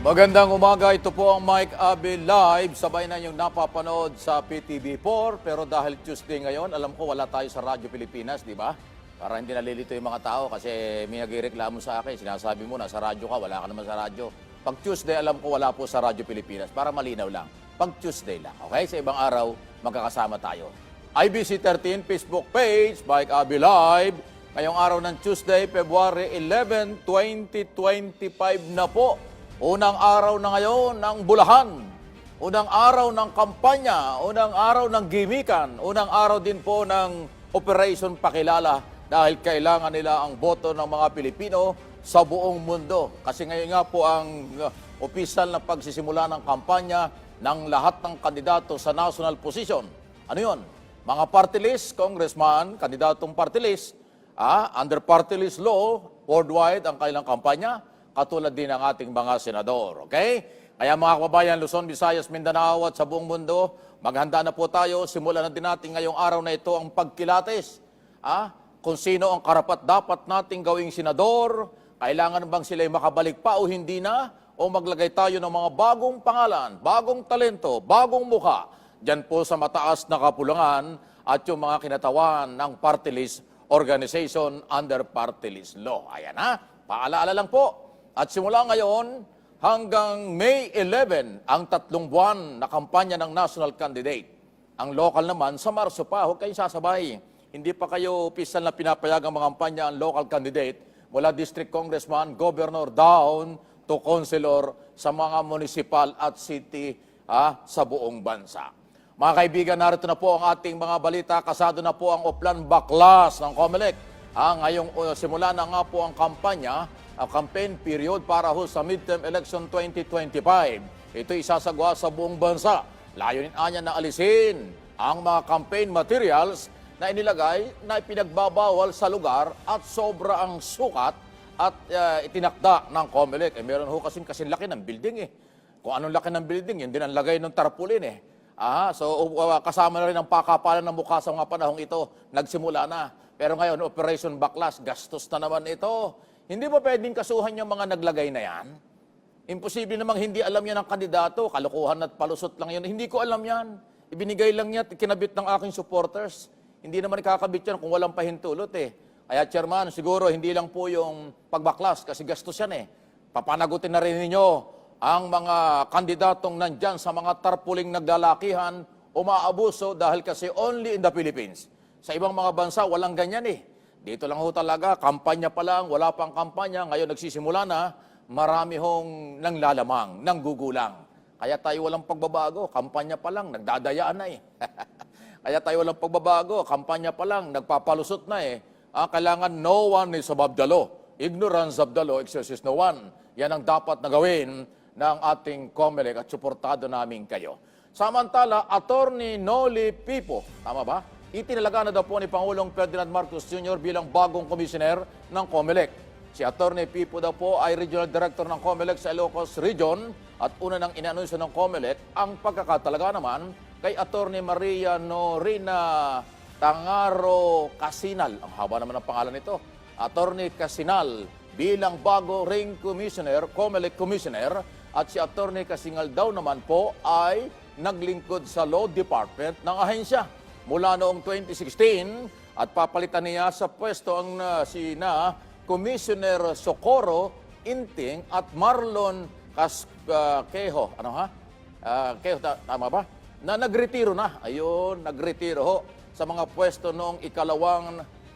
Magandang umaga, ito po ang Mike Abe Live. Sabay na yung napapanood sa PTV4. Pero dahil Tuesday ngayon, alam ko wala tayo sa Radyo Pilipinas, di ba? Para hindi nalilito yung mga tao kasi may nagreklamo sa akin. Sinasabi mo, nasa radyo ka, wala ka naman sa radyo. Pag Tuesday, alam ko wala po sa Radyo Pilipinas. Para malinaw lang. Pag Tuesday lang, okay? Sa ibang araw, magkakasama tayo. IBC 13 Facebook page, Mike Abe Live. Ngayong araw ng Tuesday, February 11, 2025 na po. Unang araw na ngayon ng bulahan, unang araw ng kampanya, unang araw ng gimikan, unang araw din po ng Operation Pakilala dahil kailangan nila ang boto ng mga Pilipino sa buong mundo. Kasi ngayon nga po ang opisyal na pagsisimula ng kampanya ng lahat ng kandidato sa national position. Ano yun? Mga party list, congressman, kandidatong party list, under party list law, worldwide ang kailang kampanya, katulad din ng ating mga senador. Okay? Kaya mga kababayan, Luzon, Visayas, Mindanao at sa buong mundo, maghanda na po tayo. Simulan na din natin ngayong araw na ito ang pagkilates. Kung sino ang karapat-dapat nating gawing senador, kailangan bang sila'y makabalik pa o hindi na, o maglagay tayo ng mga bagong pangalan, bagong talento, bagong mukha, dyan po sa mataas na kapulungan at yung mga kinatawan ng party list organization under party list law. Ayan paalaala lang po. At simula ngayon hanggang May 11 ang 3 buwan na kampanya ng national candidate. Ang local naman sa Marso pa, huwag kayong sasabay. Hindi pa kayo opisyal na pinapayagang mga kampanya ang local candidate mula district congressman, governor down to councilor sa mga municipal at city sa buong bansa. Mga kaibigan, narito na po ang ating mga balita. Kasado na po ang Oplan Baklas ng COMELEC. Ngayong simula na nga po ang kampanya, campaign period para ho sa midterm election 2025. Ito isasagwa sa buong bansa. Layunin anya na alisin ang mga campaign materials na inilagay na ipinagbabawal sa lugar at sobra ang sukat at itinakda ng COMELEC. Meron ho kasing laki ng building Kung anong laki ng building, yun din ang lagay ng tarpaulin So kasama na rin ang pakapalan ng mukha sa mga panahong ito. Nagsimula na. Pero ngayon, Operation Baklas, gastos na naman ito. Hindi ba pwedeng kasuhan yung mga naglagay na yan? Imposible namang hindi alam yan ng kandidato. Kalokohan at palusot lang yan. Hindi ko alam yan. Ibinigay lang niya at kinabit ng aking supporters. Hindi naman ikakabit yan kung walang pahintulot Kaya chairman, siguro hindi lang po yung pagbaklas kasi gastos yan Papanagutin na rin ninyo ang mga kandidatong nandyan sa mga tarpuling naglalakihan, umaabuso dahil kasi only in the Philippines. Sa ibang mga bansa, walang ganyan Dito lang ho talaga, kampanya pa lang, wala pang kampanya, ngayon nagsisimula na, marami hong nanglalamang, nanggugulang. Kaya tayo walang pagbabago, kampanya pa lang, nagdadayaan na Kaya tayo walang pagbabago, kampanya pa lang, nagpapalusot na Kailangan no one is above the law. Ignorance of the law exercises no one. Yan ang dapat na gawin ng ating COMELEC at suportado namin kayo. Samantala, Attorney Noli Pipo, tama ba? Itinalaga na daw po ni Pangulong Ferdinand Marcos Jr. bilang bagong komisyoner ng COMELEC. Si Atty. Pipo daw po ay Regional Director ng COMELEC sa Ilocos Region at una nang inanunsyo ng COMELEC ang pagkakatalaga naman kay Atty. Maria Norina Tangaro Casinal. Ang haba naman ang pangalan nito. Atty. Casinal bilang bago ring commissioner, COMELEC commissioner, at si Atty. Casinal daw naman po ay naglingkod sa Law Department ng ahensya mula noong 2016 at papalitan niya sa pwesto ang sina Commissioner Socorro Inting at Marlon Quejo. Quejo, tama ba? Na nagretiro na. Ayun, nagretiro ho sa mga pwesto noong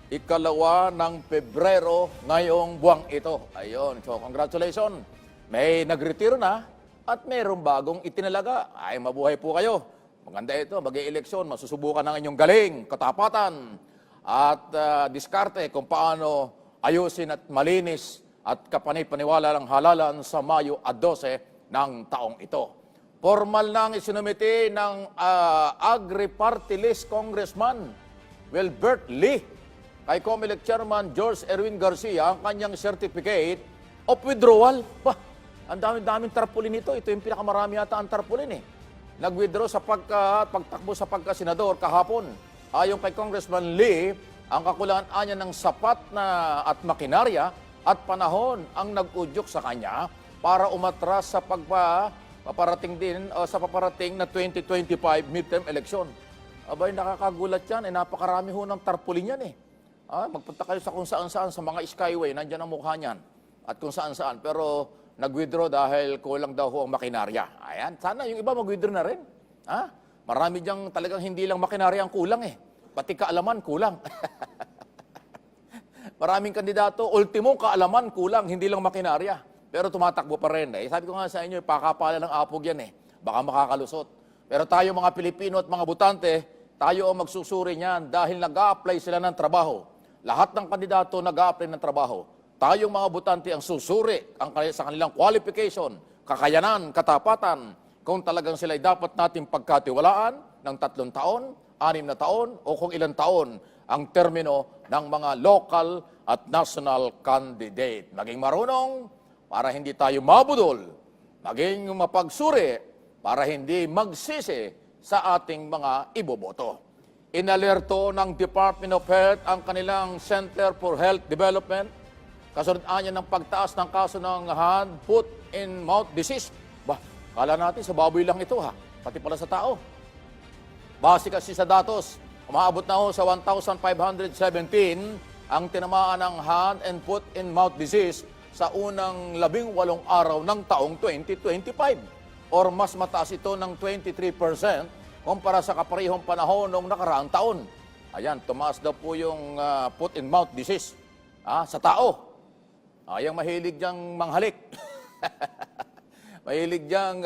ikalawa ng Pebrero ngayong buwang ito. Ayun, so congratulations. May nagretiro na at mayroong bagong itinalaga. Ay, mabuhay po kayo. Maganda ito, mag-i-eleksyon, masusubukan ng inyong galing, katapatan, at diskarte kung paano ayusin at malinis at kapanay-paniwala ng halalan sa Mayo 12 ng taong ito. Formal nang isinumite ng Agri-Party List Congressman Wilbert Lee kay COMELEC Chairman George Erwin Garcia ang kanyang certificate of withdrawal. Ang daming tarpaulin ito. Ito yung pinakamarami yata ang tarpaulin Nag-withdraw sa pagtakbo sa pagkasenador kahapon. Ayon kay Congressman Lee, ang kakulangan niya ng sapat na at makinarya at panahon ang nag-udyok sa kanya para umatras sa paparating din o sa paparating na 2025 midterm election. Abay, nakakagulat yan. Napakarami ho ng tarpaulin yan eh. Magpunta kayo sa kung saan-saan, sa mga skyway, nandiyan ang mukha niyan. At kung saan-saan. Pero nag-withdraw dahil kulang daw ho ang makinarya. Ayan, sana yung iba mag-withdraw na rin. Marami diyang talagang hindi lang makinarya ang kulang eh. Pati kaalaman kulang. Maraming kandidato, ultimo kaalaman kulang, hindi lang makinarya. Pero tumatakbo pa rin. Sabi ko nga sa inyo, pakapala ng apog yan eh. Baka makakalusot. Pero tayo mga Pilipino at mga butante, tayo ang magsusuri niyan dahil nag-a-apply sila ng trabaho. Lahat ng kandidato nag-a-apply ng trabaho. Tayong mga butante ang susuri sa kanilang qualification, kakayanan, katapatan, kung talagang sila ay dapat nating pagkatiwalaan ng 3 taon, 6 na taon, o kung ilang taon ang termino ng mga local at national candidate. Maging marunong para hindi tayo mabudol, maging mapagsuri para hindi magsisi sa ating mga iboboto. Inalerto ng Department of Health ang kanilang Center for Health Development kasunod-anya ng pagtaas ng kaso ng hand, foot, and mouth disease. Kala natin sa baboy lang ito pati pala sa tao. Base kasi sa datos, umaabot na ho sa 1,517 ang tinamaan ng hand and foot and mouth disease sa unang 18 araw ng taong 2025. Or mas mataas ito ng 23% kumpara sa kaparehong panahon noong nakaraang taon. Ayan, tumaas daw po yung foot and mouth disease sa tao. Yung mahilig diyang manghalik. Mahilig diyang,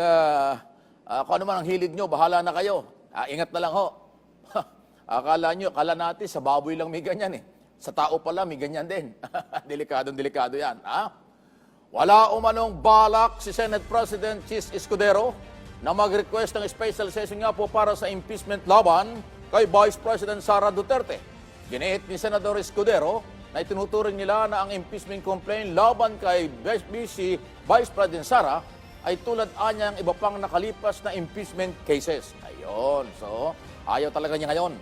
kung ano man ang hilig nyo, bahala na kayo. Ingat na lang ho. Akala natin sa baboy lang may ganyan eh. Sa tao pala may ganyan din. Delikado yan. Wala umanong balak si Senate President Chis Escudero na mag-request ng special session nga po para sa impeachment laban kay Vice President Sara Duterte. Giniit ni Senador Escudero na itinuturing nila na ang impeachment complaint laban kay Vice President Sara ay tulad anyang iba pang nakalipas na impeachment cases. Ayun. So, ayaw talaga niya ngayon.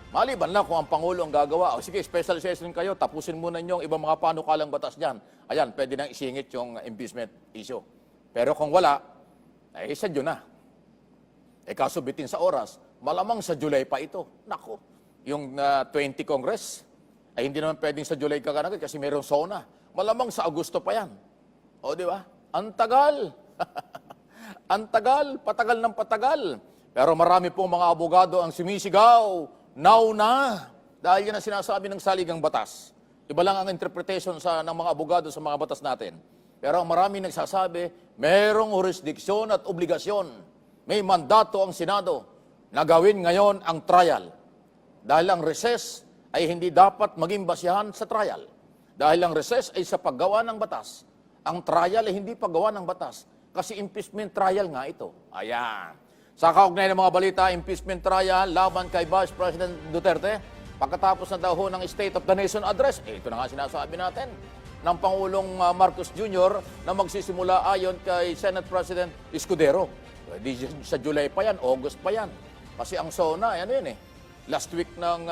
Maliban lang kung ang Pangulo ang gagawa. Sige, special session kayo, tapusin muna niyo ang ibang mga panukalang batas dyan. Ayan, pwede nang isingit yung impeachment issue. Pero kung wala, sa June na. Kaso bitin sa oras, malamang sa July pa ito. Naku, yung 20 Congress, ay hindi naman pwedeng sa July kaganagad kasi mayroong SONA. Malamang sa Agosto pa yan. O, di ba? Ang tagal. Ang tagal, patagal ng patagal. Pero marami pong mga abogado ang sumisigaw, now na. Dahil yan ang sinasabi ng saligang batas. Iba lang ang interpretation ng mga abogado sa mga batas natin. Pero ang marami nagsasabi, merong jurisdiksyon at obligasyon. May mandato ang Senado na gawin ngayon ang trial. Dahil ang recess ay hindi dapat maging basihan sa trial. Dahil ang recess ay sa paggawa ng batas. Ang trial ay hindi paggawa ng batas. Kasi impeachment trial nga ito. Ayan. Sa kaugnay ng mga balita, impeachment trial laban kay Vice President Duterte. Pagkatapos na daw ho ng State of the Nation Address, ito na nga sinasabi natin, ng Pangulong Marcos Jr. na magsisimula ayon kay Senate President Escudero. Di sa July pa yan, August pa yan. Kasi ang SONA, ano yun last week ng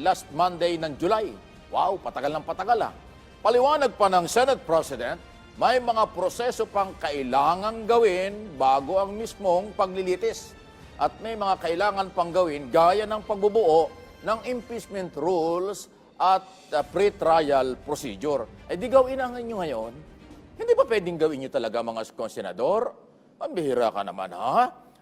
last Monday ng July. Wow, patagal ng patagal Paliwanag pa ng Senate President, may mga proseso pang kailangang gawin bago ang mismong paglilitis. At may mga kailangan pang gawin gaya ng pagbubuo ng impeachment rules at pre-trial procedure. Di gawin na nyo ngayon? Hindi ba pwedeng gawin nyo talaga mga senador? Pambihira ka naman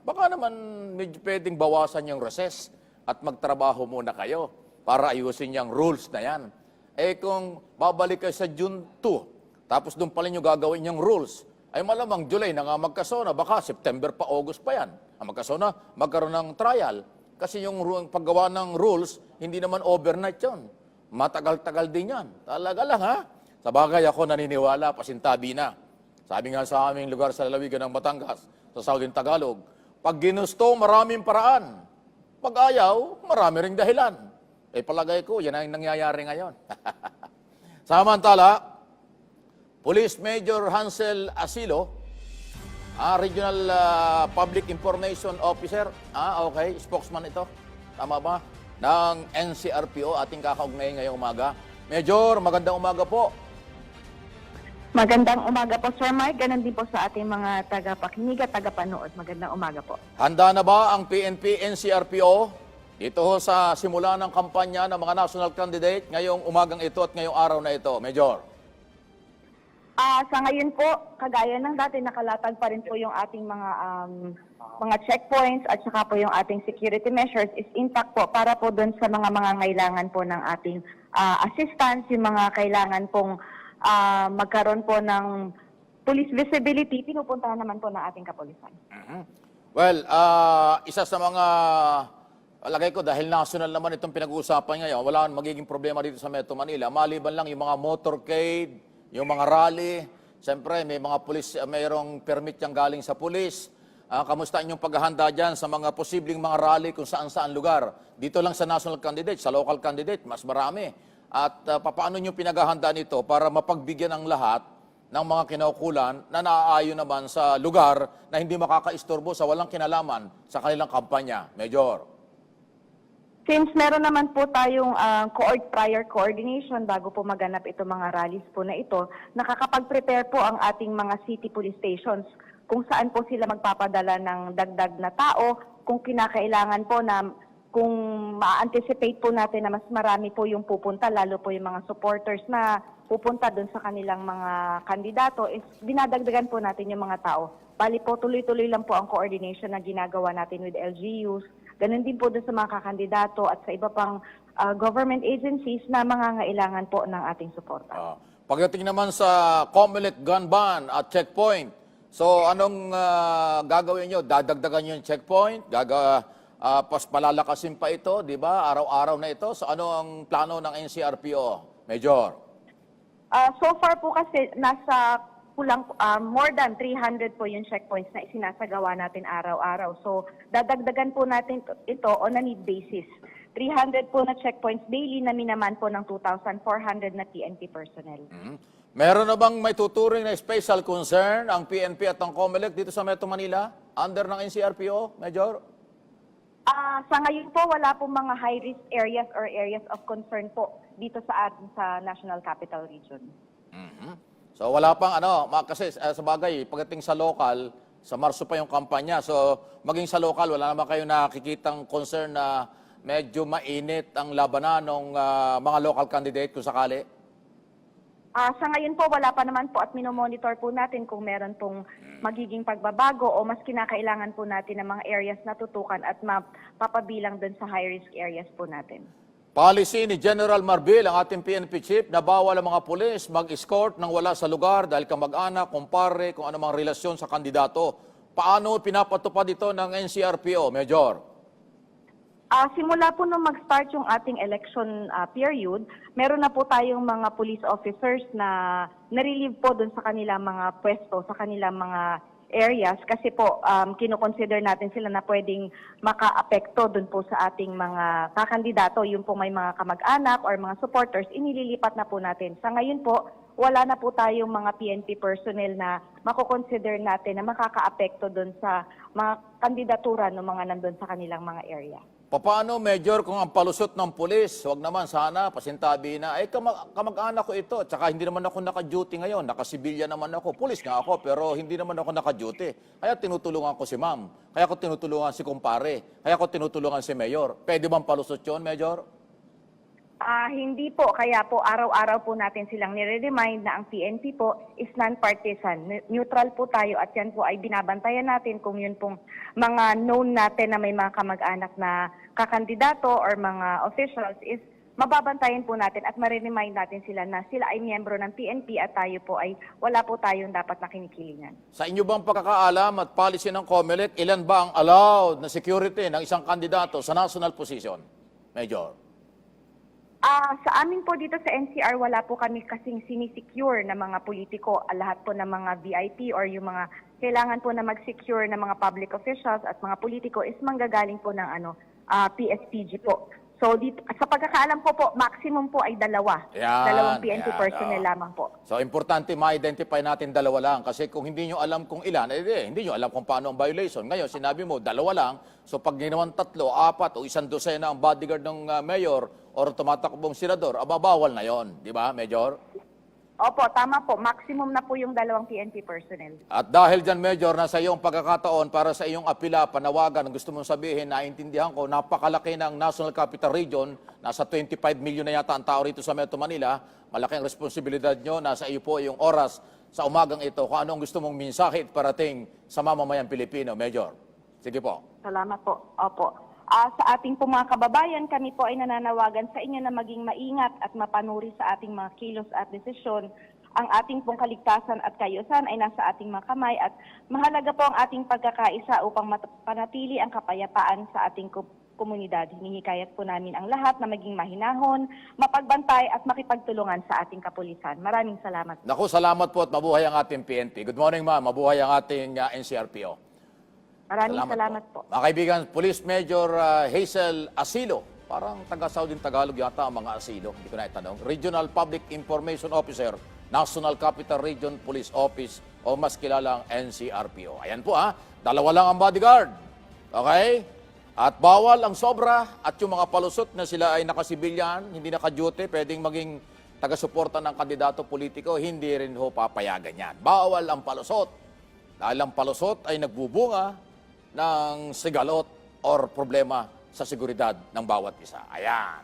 Baka naman medyo pwedeng bawasan yung recess at magtrabaho muna kayo para ayusin yung rules na yan. Kung babalik kayo sa June 2, tapos doon pala nyo gagawin yung rules, ay malamang July na nga magkasona, baka September pa, August pa yan. Ang magkasona, magkaroon ng trial. Kasi yung paggawa ng rules, hindi naman overnight yun. Matagal-tagal din yan. Talaga lang Sa bagay ako naniniwala, pasintabi na. Sabi nga sa aming lugar sa lalawigan ng Batangas, sa Southern Tagalog, pag ginusto, maraming paraan. Pag ayaw, marami ring dahilan. Palagay ko, yan ang nangyayari ngayon. Samantala, Police Major Hansel Asilo, Regional Public Information Officer, okay, spokesman ito, tama ba? Ng NCRPO, ating kakaugnay ngayong umaga. Major, magandang umaga po. Magandang umaga po, Sir Mike. Ganon din po sa ating mga tagapakinig at tagapanood. Magandang umaga po. Handa na ba ang PNP NCRPO dito ho sa simula ng kampanya ng mga national candidate ngayong umagang ito at ngayong araw na ito, Major? Sa ngayon po, kagaya ng dati, nakalatag pa rin po yung ating mga checkpoints at saka po yung ating security measures is intact po para po doon sa mga ngailangan po ng ating assistance, yung mga kailangan pong magkaroon po ng police visibility, pinupuntahan naman po ng ating kapulisan. Well, isa sa mga, alagay ko dahil national naman itong pinag-uusapan ngayon, wala magiging problema dito sa Metro Manila, maliban lang yung mga motorcade, yung mga rally, siyempre may mga pulis, mayroong permit yung galing sa pulis. Kamusta inyong paghahanda dyan sa mga posibleng mga rally kung saan-saan lugar? Dito lang sa national candidate, sa local candidate, mas marami. At paano nyo pinaghahandaan ito para mapagbigyan ang lahat ng mga kinaukulan na naaayon naman sa lugar na hindi makakaistorbo sa walang kinalaman sa kanilang kampanya, Major? Since meron naman po tayong prior coordination bago po maganap itong mga rallies po na ito, nakakapag-prepare po ang ating mga city police stations kung saan po sila magpapadala ng dagdag na tao, kung kinakailangan po na kung ma-anticipate po natin na mas marami po yung pupunta, lalo po yung mga supporters na pupunta doon sa kanilang mga kandidato, is dinadagdagan po natin yung mga tao. Bali po, tuloy-tuloy lang po ang coordination na ginagawa natin with LGUs. Ganun din po doon sa mga kakandidato at sa iba pang government agencies na mangangailangan po ng ating suporta. Pagdating naman sa COMELEC gun ban at checkpoint, so anong gagawin nyo? Dadagdagan nyo yung checkpoint? Pas palalakasin pa ito, di ba? Araw-araw na ito. So ano ang plano ng NCRPO, Major? So far po kasi nasa kulang more than 300 po yung checkpoints na isinasagawa natin araw-araw. So dadagdagan po natin ito on a need basis. 300 po na checkpoints daily na minaman po ng 2,400 na PNP personnel. Meron na bang may tuturing na special concern ang PNP at ang COMELEC dito sa Metro Manila under ng NCRPO, Major? Sa ngayon po, wala po mga high-risk areas or areas of concern po dito sa atin sa National Capital Region. So wala pang kasi sa bagay, pagdating sa local, sa Marso pa yung kampanya. So maging sa local, wala naman kayo nakikitang concern na medyo mainit ang labanan ng mga local candidate kung sakali? Sa ngayon po, wala pa naman po at minomonitor po natin kung meron pong magiging pagbabago o mas kinakailangan po natin ng mga areas na tutukan at mapapabilang dun sa high-risk areas po natin. Policy ni General Marbil, ang ating PNP chief, na bawal ang mga pulis mag-escort nang wala sa lugar dahil kamag-anak, kumpare, kung anumang relasyon sa kandidato. Paano pinapatupad ito ng NCRPO, Major? Simula po nung mag-start yung ating election period, meron na po tayong mga police officers na na-relieve po dun sa kanilang mga pwesto, sa kanilang mga areas kasi po kinoconsider natin sila na pwedeng maka-apekto dun po sa ating mga kakandidato, yung po may mga kamag-anak or mga supporters, inililipat na po natin. Sa ngayon po, wala na po tayong mga PNP personnel na mako-consider natin na makaka-apekto dun sa mga kandidatura ng mga nandun sa kanilang mga area. Paano, Major, kung ang palusot ng pulis, wag naman sana, pasintabi na, kamag-anak ko ito, tsaka hindi naman ako naka-duty ngayon, nakasibilya naman ako, pulis nga ako, pero hindi naman ako naka-duty. Kaya tinutulungan ko si ma'am, kaya ko tinutulungan si kumpare, kaya ko tinutulungan si Mayor. Pwede bang palusot yun, Major? Hindi po, kaya po araw-araw po natin silang nire-remind na ang PNP po is non-partisan. Neutral po tayo at yan po ay binabantayan natin kung yun pong mga known natin na may mga kamag-anak na kakandidato or mga officials is mababantayan po natin at mariremind natin sila na sila ay miyembro ng PNP at tayo po ay wala po tayong dapat na kinikilingan. Sa inyo bang pagkakaalam at policy ng COMELEC, ilan ba ang allowed na security ng isang kandidato sa national position, Major? Sa amin po dito sa NCR, wala po kami kasing sinisecure na mga politiko, lahat po ng mga VIP or yung mga kailangan po na mag-secure ng mga public officials at mga politiko is manggagaling po ng PSPG po. So dito, sa pagkakaalam ko po, maximum po ay dalawa. Dalawang PNP personnel lamang po. So importante ma-identify natin dalawa lang kasi kung hindi nyo alam kung ilan, hindi nyo alam kung paano ang violation. Ngayon, sinabi mo, dalawa lang. So pag ginawan 3, 4 o 1 dosena ang bodyguard ng mayor or tumatakbong senador, bawal na yon, di ba, Major? Opo, tama po. Maximum na po yung 2 PNP personnel. At dahil dyan, Major, nasa iyong pagkakataon para sa iyong apila, panawagan, gusto mong sabihin, naintindihan ko, napakalaki ng National Capital Region, nasa 25 million na yata ang tao rito sa Metro Manila, malaking responsibilidad nyo, nasa iyo po yung oras sa umagang ito, kung anong gusto mong mensahe at parating sa mamamayang Pilipino, Major. Sige po. Salamat po. Opo. Sa ating po mga kababayan, kami po ay nananawagan sa inyo na maging maingat at mapanuri sa ating mga kilos at desisyon. Ang ating pong kaligtasan at kaayusan ay nasa ating mga kamay at mahalaga po ang ating pagkakaisa upang panatili ang kapayapaan sa ating komunidad. Hinihikayat po namin ang lahat na maging mahinahon, mapagbantay at makipagtulungan sa ating kapulisan. Maraming salamat. Naku, salamat po at mabuhay ang ating PNP. Good morning, ma'am. Mabuhay ang ating NCRPO. Maraming salamat po. Mga kaibigan, Police Major Hazel Asilo, parang taga-Southern Tagalog yata ang mga Asilo, hindi ko na itanong. Regional Public Information Officer, National Capital Region Police Office o mas kilalang NCRPO. Ayan po dalawa lang ang bodyguard. Okay? At bawal ang sobra at yung mga palusot na sila ay nakasibilyan, hindi naka-duty, pwedeng maging taga-suporta ng kandidato politiko, hindi rin ho papayagan yan. Bawal ang palusot. Dahil ang palusot ay nagbubunga ng sigalot or problema sa seguridad ng bawat isa. Ayan.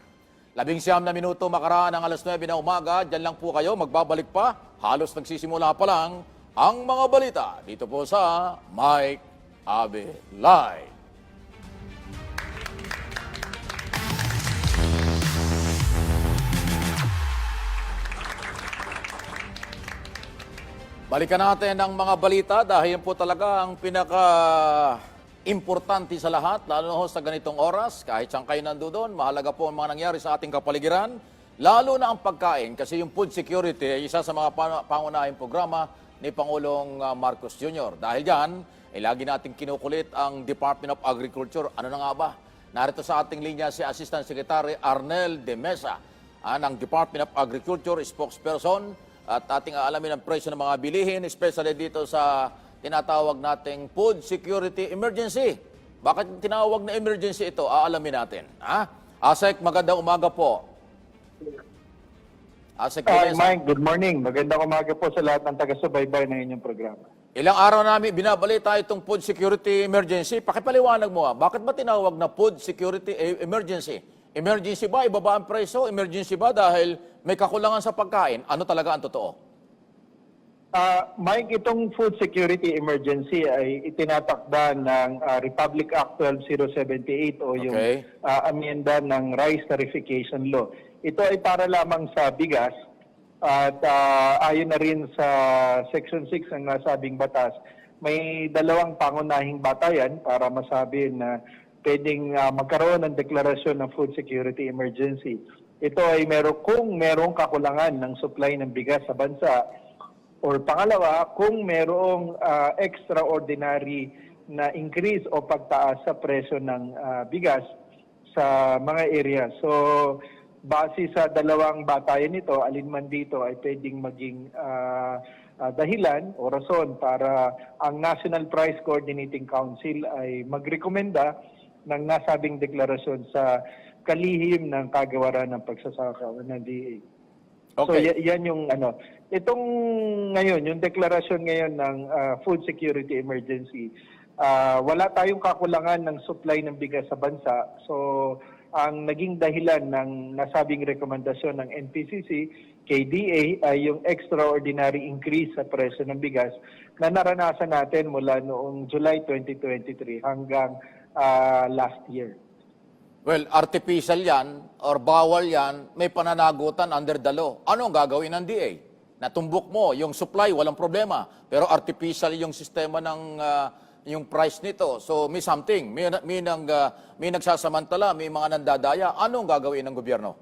19 na minuto makaraan ng alas 9 na umaga. Diyan lang po kayo, magbabalik pa. Halos nagsisimula pa lang ang mga balita dito po sa Mike Abe Live. Balikan natin ang mga balita dahil yan po talaga ang pinaka-importante sa lahat, lalo na sa ganitong oras. Kahit saan kayo nandoon, mahalaga po ang mga nangyari sa ating kapaligiran, lalo na ang pagkain kasi yung food security ay isa sa mga pangunahing programa ni Pangulong Marcos Jr. Dahil dyan, ay lagi nating kinukulit ang Department of Agriculture. Ano na nga ba? Narito sa ating linya si Assistant Secretary Arnel de Mesa, ng Department of Agriculture, spokesperson, at ating aalamin ang presyo ng mga bilihin, especially dito sa tinatawag nating food security emergency. Bakit tinawag na emergency ito? Aalamin natin. Asek, magandang umaga po. Asek, Mike, good morning. Magandang umaga po sa lahat ng taga-subaybay ng inyong programa. Ilang araw namin binabalita itong food security emergency. Pakipaliwanag mo bakit ba tinawag na food security emergency? Emergency ba? Ibaba ang presyo? Emergency ba dahil may kakulangan sa pagkain? Ano talaga ang totoo? Mike, itong food security emergency ay itinatakda ng Republic Act 12078 o yung amenda ng Rice Tarification Law. Ito ay para lamang sa bigas at ayon na rin sa Section 6 ng nasabing batas, may dalawang pangunahing batayan para masabi na pwedeng magkaroon ng deklarasyon ng food security emergency. Ito ay kung merong kakulangan ng supply ng bigas sa bansa, or pangalawa, kung merong extraordinary na increase o pagtaas sa presyo ng bigas sa mga area. So, base sa dalawang batayan nito, alinman dito ay pwedeng maging dahilan o rason para ang National Price Coordinating Council ay magrekomenda ng nasabing deklarasyon sa kalihim ng kagawaran ng pagsasaka ng DA. Okay. So yan yung itong ngayon, yung deklarasyon ngayon ng food security emergency, wala tayong kakulangan ng supply ng bigas sa bansa. So ang naging dahilan ng nasabing rekomendasyon ng NPCC kay DA ay yung extraordinary increase sa presyo ng bigas na naranasan natin mula noong July 2023 hanggang last year. Well, artificial yan or bawal yan, may pananagutan under the law. Ano ang gagawin ng DA? Natumbok mo, yung supply, walang problema. Pero artificial yung sistema ng yung price nito. So may something, may nagsasamantala, may mga nandadaya. Ano ang gagawin ng gobyerno?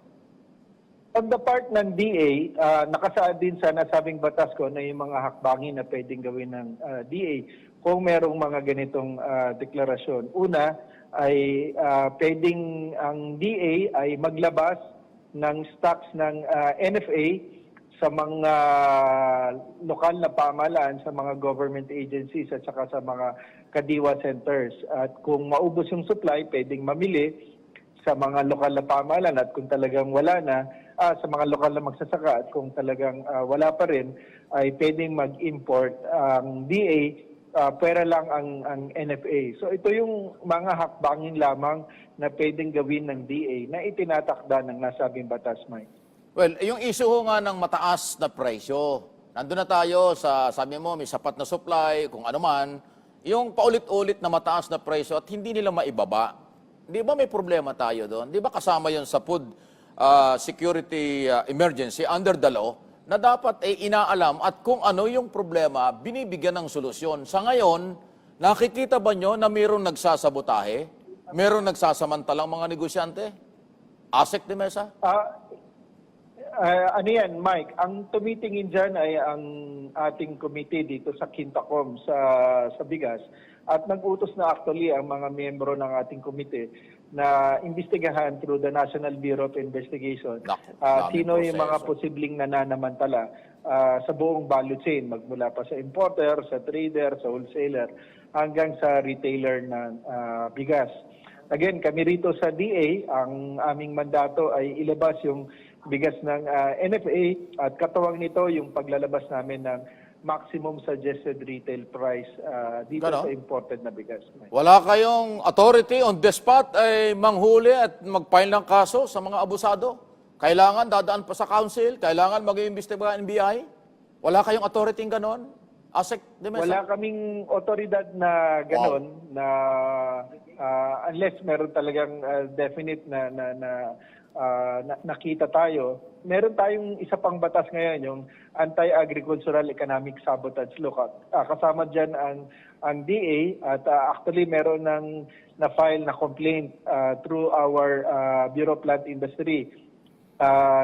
On the part ng DA, nakasaad din sa nasabing batas ko na yung mga hakbangin na pwedeng gawin ng DA kung merong mga ganitong deklarasyon. Una ay pwedeng ang DA ay maglabas ng stocks ng NFA sa mga lokal na pamahalaan, sa mga government agencies at saka sa mga kadiwa centers. At kung maubos yung supply, pwedeng mamili sa mga lokal na pamahalaan at kung talagang wala na, sa mga lokal na magsasaka at kung talagang wala pa rin, ay pwedeng mag-import ang DA, pwera lang ang NFA. So ito yung mga hakbangin lamang na pwedeng gawin ng DA na itinatakda ng nasabing batas, Mike. Well, yung issue ho nga ng mataas na presyo, nandun na tayo sa, sabi mo, may sapat na supply, kung ano man, yung paulit-ulit na mataas na presyo at hindi nila maibaba. Di ba may problema tayo doon? Di ba kasama yon sa food security emergency under the law na dapat ay inaalam at kung ano yung problema, binibigyan ng solusyon. Sa ngayon, nakikita ba nyo na mayroong nagsasabotahe? Mayroong nagsasamantalang mga negosyante? Asek de Mesa? Ano yan, Mike? Ang tumitingin dyan ay ang ating committee dito sa Quintacom sa bigas. At nag-utos na actually ang mga miyembro ng ating committee na imbestigahan through the National Bureau of Investigation sino yung mga posibleng nananamantala sa buong value chain, magmula pa sa importer, sa trader, sa wholesaler, hanggang sa retailer ng bigas. Again, kami rito sa DA, ang aming mandato ay ilabas yung bigas ng NFA at katuwang nito yung paglalabas namin ng maximum suggested retail price dito sa imported na bigas. Wala kayong authority on the spot ay manghuli at mag-file ng kaso sa mga abusado? Kailangan dadaan pa sa council? Kailangan mag-iimbestiga ng NBI? Wala kayong authority ganon? Asek de Mesa? Wala kaming otoridad na ganon na unless meron talagang definite na nakita tayo. Meron tayong isa pang batas ngayon, yung Anti-Agricultural Economic Sabotage Law. Kasama dyan ang DA at actually meron ng na-file na complaint through our Bureau of Plant Industry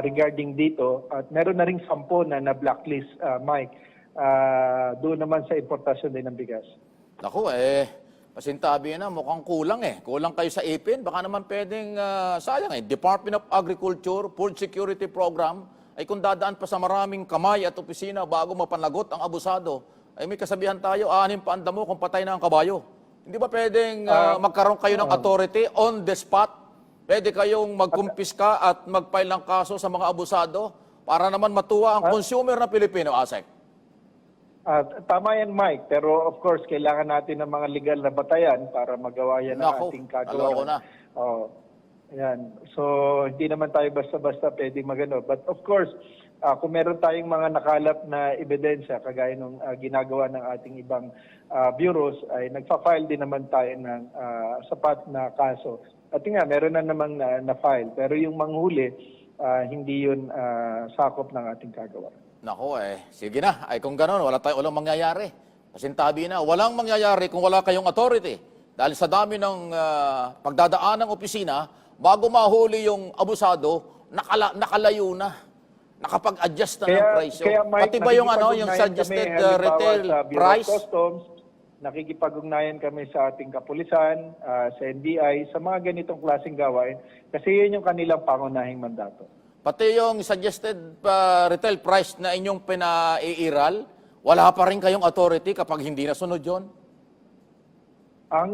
regarding dito. At meron na ring 10 na blacklist, Mike, doon naman sa importasyon din ng bigas. Naku pasintabi na, mukhang kulang Kulang kayo sa ipin. Baka naman pwedeng, sayang Department of Agriculture, Food Security Program, ay kung dadaan pa sa maraming kamay at opisina bago mapanagot ang abusado, ay may kasabihan tayo, aanin pa ang damo kung patay na ang kabayo. Hindi ba pwedeng magkaroon kayo ng authority on the spot? Pwede kayong magkumpiska at mag-file ng kaso sa mga abusado para naman matuwa ang consumer na Pilipino, Asek? Tama yan, Mike. Pero of course, kailangan natin ng mga legal na batayan para magawa yan ng ating kagawaran. Yan. So, hindi naman tayo basta-basta pwedeng magano. But of course, kung meron tayong mga nakalap na ebidensya, kagaya ng ginagawa ng ating ibang bureaus, ay nagpa-file din naman tayo ng sapat na kaso. At nga, meron na namang na-file. Pero yung manghuli, hindi yun sakop ng ating kagawaran. Nako sige na. Ay kung gano'n, walang mangyayari. Pasintabi na, walang mangyayari kung wala kayong authority. Dahil sa dami ng pagdadaan ng opisina, bago mahuli yung abusado, nakalayo na. Nakapag-adjust na ng presyo. Pati ba yung yung suggested retail price? Customs, nakikipag-ugnayan kami sa ating kapulisan, sa NBI, sa mga ganitong klaseng gawain, kasi yun yung kanilang pangunahing mandato. Pati yung suggested retail price na inyong pinaiiral, wala pa rin kayong authority kapag hindi nasunod yun? Ang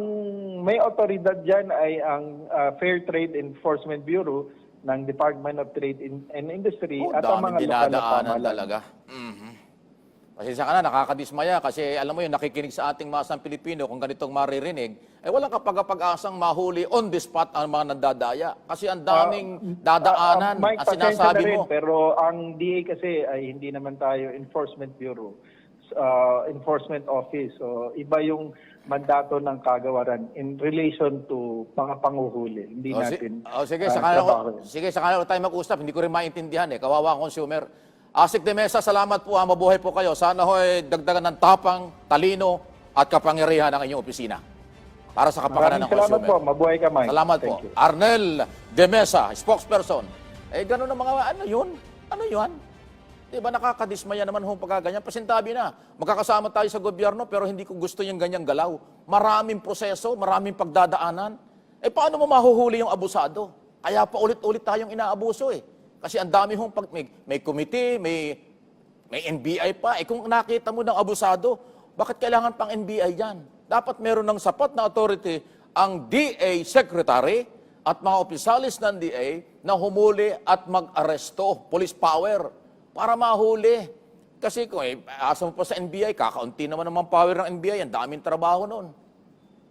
may otoridad dyan ay ang Fair Trade Enforcement Bureau ng Department of Trade and Industry at ang mga lokal na pamahalaan. Talaga. Pasensya ka na, nakakadismaya kasi alam mo yun, nakikinig sa ating masang Pilipino kung ganitong maririnig, ay walang kapag-asang mahuli on the spot ang mga nandadaya. Kasi ang daming dadaanan Mike, ang sinasabi mo. Pero ang DA kasi ay hindi naman tayo Enforcement Bureau, Enforcement Office. So iba yung mandato ng kagawaran in relation to mga panguhuli. Hindi natin. Sige, sakala tayo mag-usap. Hindi ko rin maintindihan Kawawa ang consumer. Asik de Mesa, salamat po. Mabuhay po kayo. Sana dagdagan ng tapang, talino at kapangyarihan ng inyong opisina para sa kapakanan ng consumer. Salamat po. Mabuhay ka, Mike. Salamat po. Arnel de Mesa, spokesperson. Ganun ang mga, Ano yun? Diba nakakadismaya naman pagkaganyan? Pasintabi na. Magkakasama tayo sa gobyerno pero hindi ko gusto yung ganyang galaw. Maraming proseso, maraming pagdadaanan. Paano mo mahuhuli yung abusado? Kaya pa ulit-ulit tayong inaabuso Kasi ang dami may committee, may NBI pa. Kung nakita mo ng abusado, bakit kailangan pang NBI yan? Dapat meron ng sapat na authority ang DA Secretary at mga opisyalis ng DA na humuli at mag-aresto, police power, para mahuli. Kasi kung asa mo pa sa NBI, kakaunti naman ang power ng NBI, ang daming trabaho noon.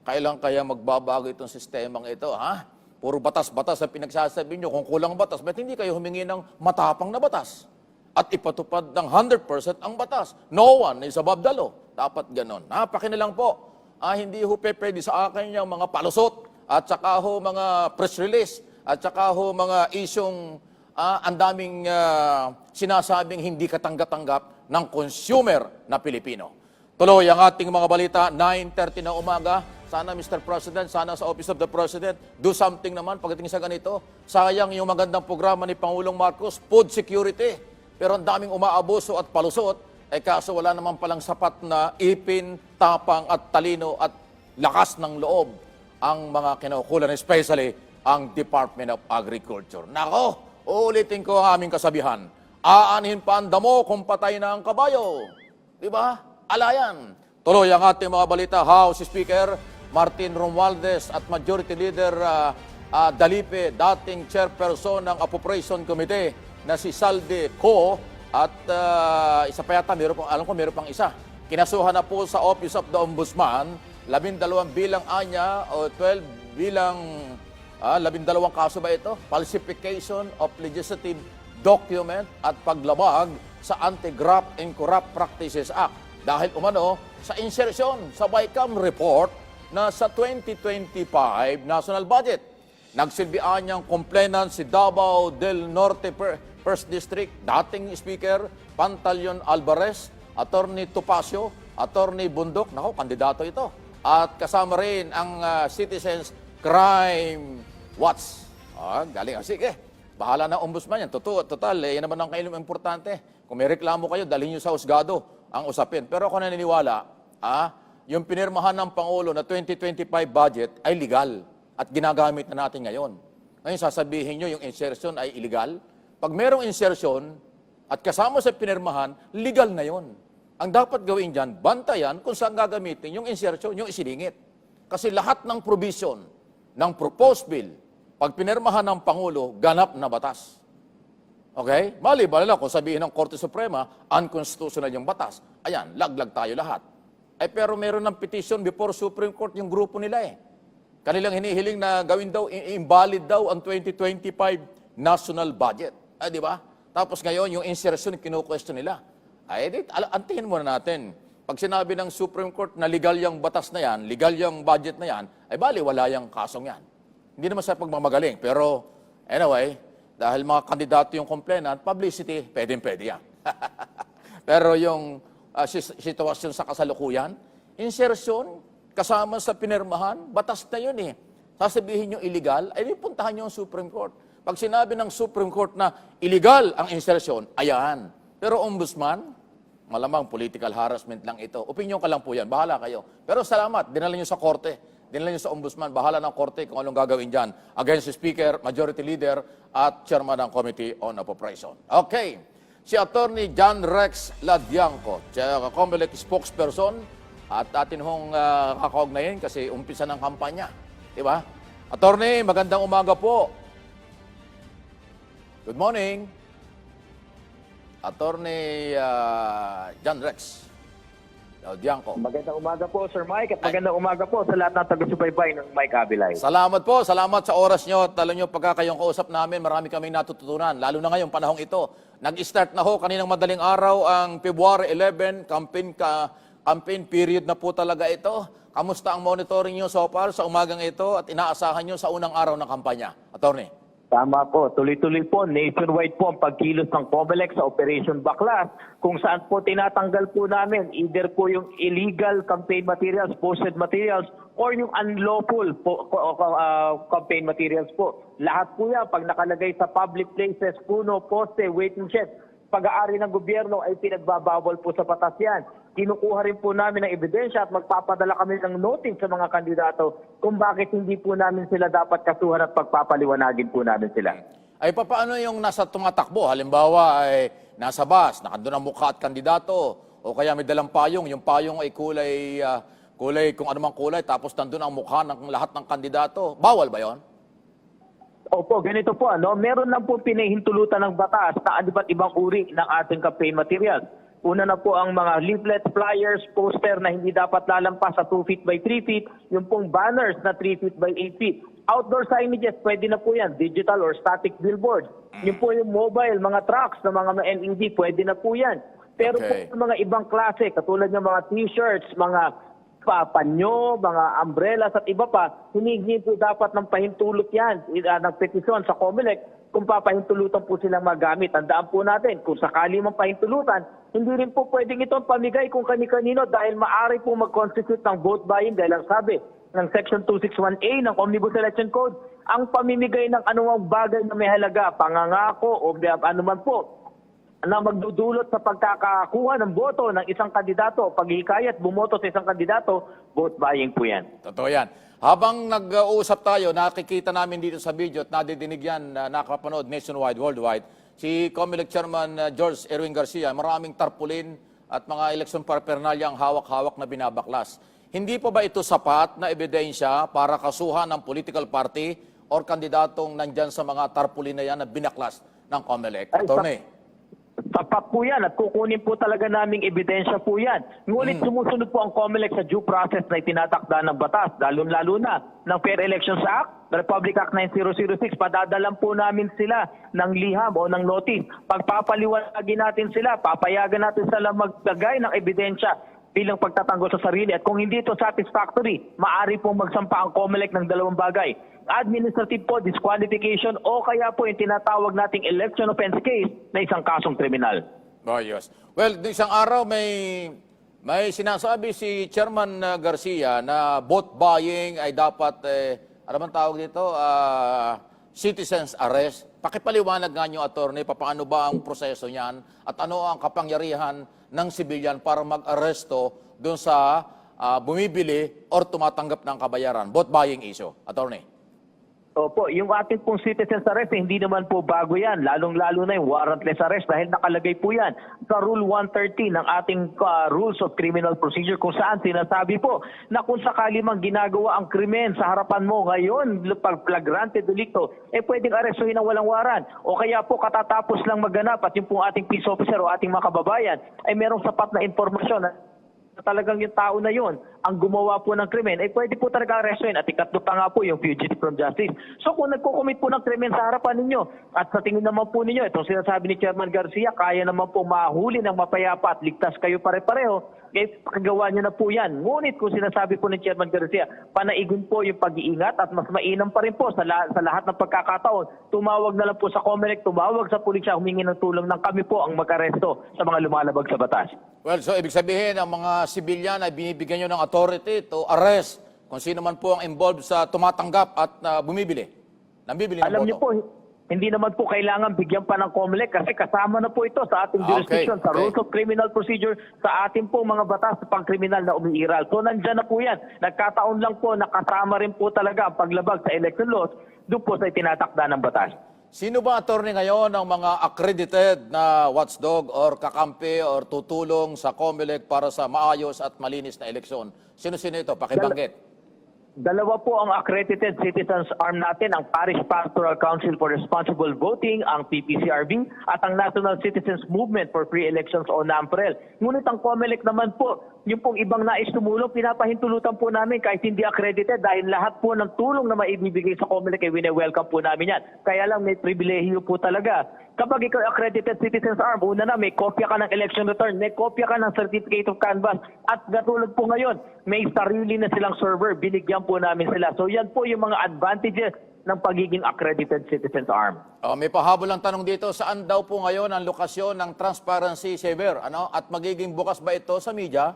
Kailan kaya magbabago itong sistemang ito, ha? Puro batas-batas ang pinagsasabi nyo. Kung kulang batas, ba't hindi kayo humingi ng matapang na batas? At ipatupad ng 100% ang batas. No one is above the law. Dapat ganon. Napakinilang po. Hindi ho pwede sa akin yung mga palusot at saka ho mga press release at saka ho mga isyong ang daming sinasabing hindi katanggap-tanggap ng consumer na Pilipino. Tuloy ang ating mga balita, 9:30 na umaga. Sana Mr. President, sana sa Office of the President, do something naman pagdating sa ganito. Sayang yung magandang programa ni Pangulong Marcos, food security. Pero ang daming umaabuso at palusot, kaso wala naman palang sapat na ipin, tapang at talino at lakas ng loob ang mga kinaukulan, especially ang Department of Agriculture. Nako, uulitin ko ang aming kasabihan. Aanhin pa ang damo kung patay na ang kabayo. Di ba? Alayan. Tuloy ang ating mga balita. House Speaker Martin Romualdez at Majority Leader Dalipe, dating chairperson ng Appropriation Committee na si Salde Co. At isa pa yata, alam ko meron pang isa. Kinasuhan na po sa Office of the Ombudsman, 12 bilang anya o 12 bilang 12 kaso ba ito? Falsification of legislative document at paglabag sa Anti-Graft and Corrupt Practices Act. Dahil umano sa insertion sa BICAM report na sa 2025 national budget. Nagsilbian niyang complainant si Davao del Norte First District, dating Speaker Pantaleon Alvarez, Attorney Topacio, Attorney Bundok, nako, kandidato ito. At kasama rin ang Citizens Crime Watch. Galing. Sige, bahala na ombudsman yan. Total, yan naman ang kailang importante. Kung may reklamo kayo, dalhin nyo sa husgado ang usapin. Pero ako naniniwala, yung pinirmahan ng Pangulo na 2025 budget ay legal at ginagamit na natin ngayon. Ngayon, sasabihin nyo yung insertion ay illegal. Pag merong insertion at kasama sa pinirmahan, legal na yon. Ang dapat gawin dyan, bantayan kung saan gagamitin yung insertion, yung isiningit. Kasi lahat ng provision ng proposed bill, pag pinirmahan ng Pangulo, ganap na batas. Okay? Maliban lang kung sabihin ng Korte Suprema, unconstitutional yung batas. Ayan, laglag tayo lahat. Pero meron ng petition before Supreme Court yung grupo nila Kanilang hinihiling na gawin daw, invalid daw ang 2025 national budget. Di ba? Tapos ngayon, yung insertion, kinu-question nila. Antihin muna natin. Pag sinabi ng Supreme Court na legal yung batas na yan, legal yung budget na yan, bali, wala yung kasong yan. Hindi naman sa pagmamagaling. Pero, anyway, dahil mga kandidato yung complainant, publicity, pwede yan. Pero yung sitwasyon sa kasalukuyan, insertion, kasama sa pinirmahan, batas na yun Sasabihin nyo illegal, puntahan nyo ang Supreme Court. Pag sinabi ng Supreme Court na illegal ang insertion, ayan. Pero ombudsman, malamang political harassment lang ito. Opinion ka lang po yan, bahala kayo. Pero salamat, dinala nyo sa korte. Dinala nyo sa ombudsman, bahala ng korte kung anong gagawin dyan. Against the Speaker, Majority Leader, at Chairman ng Committee on Appropriation. Okay. Si Attorney John Rex Ladianco, COMELEC spokesperson, at atin hong kakaugnayin kasi umpisa ng kampanya. Diba? Attorney, magandang umaga po. Good morning. Attorney John Rex Ladianco. Magandang umaga po, Sir Mike, at magandang umaga po sa lahat ng taga-subaybay ng Mike Abilay. Salamat po. Salamat sa oras nyo. Alam nyo, pagka kayong kausap namin, marami kaming natututunan. Lalo na ngayong panahong ito. Nag-start na ho kaninang madaling araw ang February 11 campaign period na po talaga ito. Kamusta ang monitoring nyo so far sa umagang ito at inaasahan nyo sa unang araw ng kampanya? Attorney. Tama po. Tuloy-tuloy po. Nationwide po ang pagkilos ng COMELEC sa Operation Baklas kung saan po tinatanggal po namin either po yung illegal campaign materials, posted materials, or yung unlawful campaign materials po. Lahat po yan, pag nakalagay sa public places, puno, poste, waiting shed, pag-aari ng gobyerno ay pinagbabawal po sa batas yan. Kinukuha rin po namin ng ebidensya at magpapadala kami ng notice sa mga kandidato kung bakit hindi po namin sila dapat kasuhan at pagpapaliwanagin po namin sila. Paano yung nasa tumatakbo? Halimbawa, nasa bus, nakandun ang mukha at kandidato, o kaya may dalang payong, yung payong ay kulay kung anumang kulay, tapos nandun ang mukha ng lahat ng kandidato. Bawal ba yon? Opo, ganito po, meron lang po pinahintulutan ng batas na iba't ibang uri ng ating campaign materials. Una na po ang mga leaflets, flyers, poster na hindi dapat lalampas sa 2 feet by 3 feet, yung pong banners na 3 feet by 8 feet. Outdoor signages, pwede na po yan, digital or static billboard. Yung po yung mobile, mga trucks na mga LED, pwede na po yan. Pero po yung mga ibang klase, katulad ng mga t-shirts, mga panyo, mga umbrellas at iba pa, hinihingi po dapat ng pahintulot yan, ng petisyon sa COMELEC kung papahintulutan po silang magamit. Tandaan po natin, kung sakali mang pahintulutan, hindi rin po pwedeng itong pamigay kung kani-kanino dahil maaari po mag-constitute ng vote buying dahil ang sabi ng Section 261A ng Omnibus Election Code, ang pamimigay ng anumang bagay na may halaga, pangangako o anuman po, na magdudulot sa pagkakakuha ng boto ng isang kandidato, paghihikayat bumoto sa isang kandidato, vote buying po yan. Totoo yan. Habang nag-uusap tayo, nakikita namin dito sa video at nadidinig yan, nakapanood nationwide, worldwide, si COMELEC Chairman George Erwin Garcia, maraming tarpaulin at mga eleksyon paraphernalia ang hawak-hawak na binabaklas. Hindi po ba ito sapat na ebidensya para kasuhan ng political party or kandidatong nandyan sa mga tarpaulin na yan na binaklas ng COMELEC? Attorney. Tapat po yan at kukunin po talaga naming ebidensya po yan. Ngunit sumusunod po ang COMELEC sa due process na itinatakda ng batas, lalo na ng Fair Elections Act, Republic Act 9006, padadalan po namin sila ng liham o ng notice. Pagpapaliwanagin natin sila, papayagan natin sila maglagay ng ebidensya bilang pagtatanggol sa sarili. At kung hindi ito satisfactory, maaari pong magsampa ang COMELEC ng dalawang bagay. Administrative po, disqualification, o kaya po yung tinatawag nating election offense case na isang kasong kriminal. Oh, yes. Well, isang araw may sinasabi si Chairman Garcia na vote buying ay dapat, ano man tawag dito, citizens arrest. Pakipaliwanag nga nyo, attorney, paano ba ang proseso niyan at ano ang kapangyarihan ng sibilyan para mag-aresto doon sa bumibili or tumatanggap ng kabayaran. Vote buying issue, attorney. Opo, yung ating pong citizens arrest, hindi naman po bago yan. Lalong-lalo na yung warrantless arrest dahil nakalagay po yan sa Rule 130 ng ating Rules of Criminal Procedure kung saan sinasabi po na kung sakali mang ginagawa ang krimen sa harapan mo ngayon, pag flagrante delicto, pwedeng arestuhin ng walang waran. O kaya po katatapos lang maganap at yung pong ating peace officer o ating mga kababayan ay merong sapat na impormasyon na talagang yung tao na yon ang gumawa po ng krimen, pwede po talaga arestuhin. At ikatlo pa nga po yung fugitive from justice. So kung nagkukumit po ng krimen sa harapan ninyo, at sa tingin naman po ninyo, itong sinasabi ni Chairman Garcia, kaya naman po mahuli ng mapayapa at ligtas kayo pare-pareho, paggawa nyo na po yan. Ngunit kung sinasabi po ni Chairman Garcia, panaigun po yung pag-iingat at mas mainam pa rin po sa lahat ng pagkakataon. Tumawag na lang po sa COMELEC, tumawag sa pulisya, humingi ng tulong ng kami po ang mag-aresto sa mga lumalabag sa batas. Well, so ibig sabihin, ang mga sibilyan ay binibigyan nyo ng authority to arrest kung sino man po ang involved sa tumatanggap at bumibili. Nambibili ng Alam boto. niyo po, hindi naman po kailangan bigyan pa ng COMELEC kasi kasama na po ito sa ating jurisdiction, sa Rules of Criminal Procedure, sa ating po mga batas sa pangkriminal na umiiral. So nandyan na po yan. Nagkataon lang po na kasama rin po talaga ang paglabag sa election laws doon po sa itinatakda ng batas. Sino ba, attorney, ngayon ang mga accredited na watchdog or kakampi or tutulong sa COMELEC para sa maayos at malinis na eleksyon? Sino-sino ito? Pakibanggit. Dalawa po ang accredited citizens arm natin, ang Parish Pastoral Council for Responsible Voting, ang PPCRB, at ang National Citizens Movement for Free Elections o NAMFREL. Ngunit ang COMELEC naman po, yung pong ibang nais tumulong, pinapahintulutan po namin kahit hindi accredited dahil lahat po ng tulong na maibibigay sa COMELEC ay wine-welcome po namin yan. Kaya lang may pribilehiyo po talaga. Kapag ikaw accredited citizens arm, una na may kopya ka ng election return, may kopya ka ng certificate of canvass, at katulad po ngayon, may sarili na silang server, binigyan po namin sila. So yan po yung mga advantages ng pagiging accredited citizens arm. May pahabol ang tanong dito, saan daw po ngayon ang lokasyon ng Transparency Saver? At magiging bukas ba ito sa media?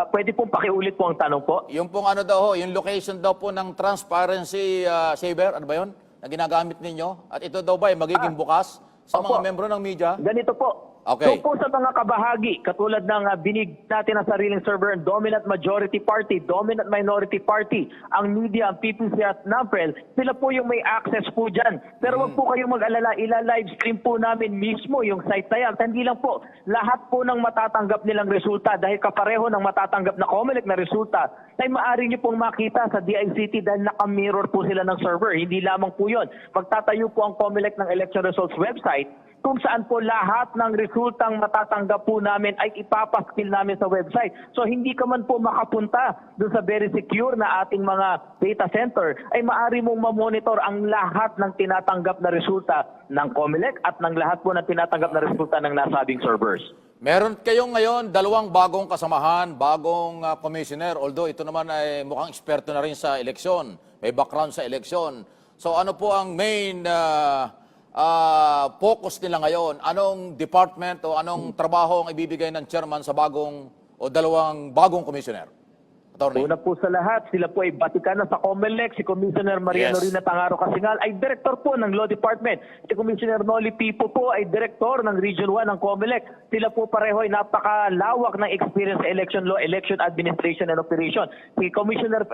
Pwede pong pakiulit po ang tanong po. Yung pong yung location daw po ng Transparency Saver, ano ba yun? Na ginagamit ninyo? At ito daw ba ay magiging bukas sa mga membro ng media? Ganito po. Okay. So po sa mga kabahagi, katulad ng binig natin ang sariling server, dominant majority party, dominant minority party, ang media, ang PPC at NAMPREL, sila po yung may access po dyan. Pero wag po kayong mag-alala, ila-live stream po namin mismo yung site na yan. At hindi lang po, lahat po ng matatanggap nilang resulta, dahil kapareho ng matatanggap na COMELEC na resulta, ay maaari nyo pong makita sa DICT dahil naka-mirror po sila ng server. Hindi lamang po yun. Magtatayo po ang COMELEC ng election results website kung saan po lahat ng resultang matatanggap po namin ay ipapaskil namin sa website. So hindi ka man po makapunta doon sa very secure na ating mga data center, ay maaari mong mamonitor ang lahat ng tinatanggap na resulta ng COMELEC at ng lahat po ng tinatanggap na resulta ng nasabing servers. Meron kayong ngayon dalawang bagong kasamahan, bagong commissioner, although ito naman ay mukhang eksperto na rin sa eleksyon, may background sa eleksyon. So ano po ang main focus nila ngayon? Anong department o anong trabaho ang ibibigay ng chairman sa bagong o dalawang bagong commissioner? Attorney. Una po sa lahat, sila po ay batikan na sa COMELEC. Si Commissioner Mariano Yes. Rina Tangaro Kasingal ay Director po ng Law Department. Si Commissioner Noli Pipo po ay Director ng Region 1 ng COMELEC. Sila po pareho ay napakalawak ng experience sa election law, election administration and operation. Si Commissioner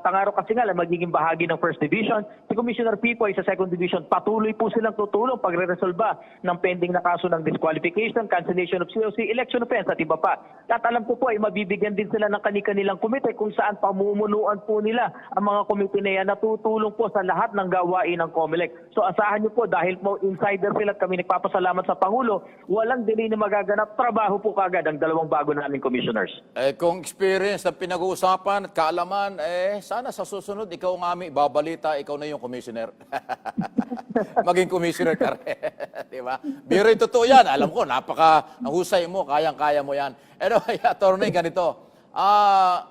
Tangaro Kasingal ay magiging bahagi ng First Division. Si Commissioner Pipo ay sa Second Division. Patuloy po silang tutulong pagre-resolba ng pending na kaso ng disqualification, cancellation of COC, election offense at iba pa. At alam ko po ay mabibigyan din sila ng kanilang komite kung saan pamumunuan po nila ang mga komite na yan na tutulong po sa lahat ng gawain ng COMELEC. So asahan niyo po, dahil po insider sila at kami nagpapasalamat sa Pangulo, walang delay na magaganap, trabaho po kagad ang dalawang bago naming commissioners. Kung experience na pinag-uusapan at kaalaman, sana sa susunod ikaw nga may babalita, ikaw na yung commissioner. Maging commissioner ka rin. Diba? Biro yung totoo yan. Alam ko, napaka-husay mo, kayang-kaya mo yan. Anyway, attorney, ganito.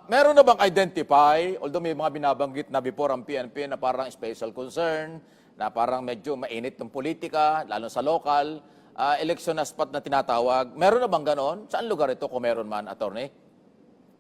Meron na bang identify, although may mga binabanggit na before ang PNP na parang special concern, na parang medyo mainit ng politika, lalo sa local, election na spot na tinatawag. Meron na bang ganon? Saan lugar ito kung meron man, attorney?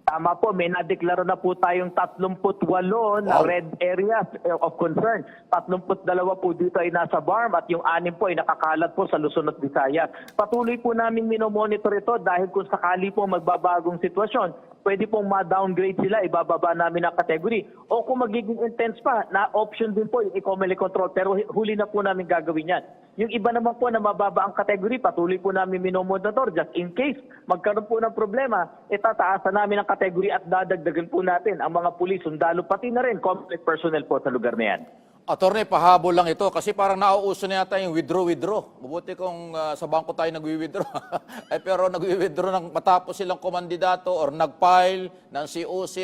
Tama po, may nadeklara na po tayong 38 na Wow. red areas of concern. 32 po dito ay nasa BARM at yung 6 po ay nakakalat po sa Luzon at Visayas. Patuloy po namin minomonitor ito dahil kung sakali po magbabagong sitwasyon, pwede pong ma-downgrade sila, ibababa namin ang category. O kung magiging intense pa, na option din po yung i-COMELEC control, pero huli na po namin gagawin yan. Yung iba naman po na mababa ang category, patuloy po namin minomonitor just in case magkaroon po ng problema, itataasan namin ang category at dadagdagan po natin ang mga pulis, sundalo, pati na rin COMELEC personnel po sa lugar na yan. Attorney, pahabol lang ito kasi parang nauuso na yata yung withdraw. Mabuti kung sa bangko tayo nag-withdraw. Pero nag-withdraw ng matapos silang komandidato or nag-file ng COC,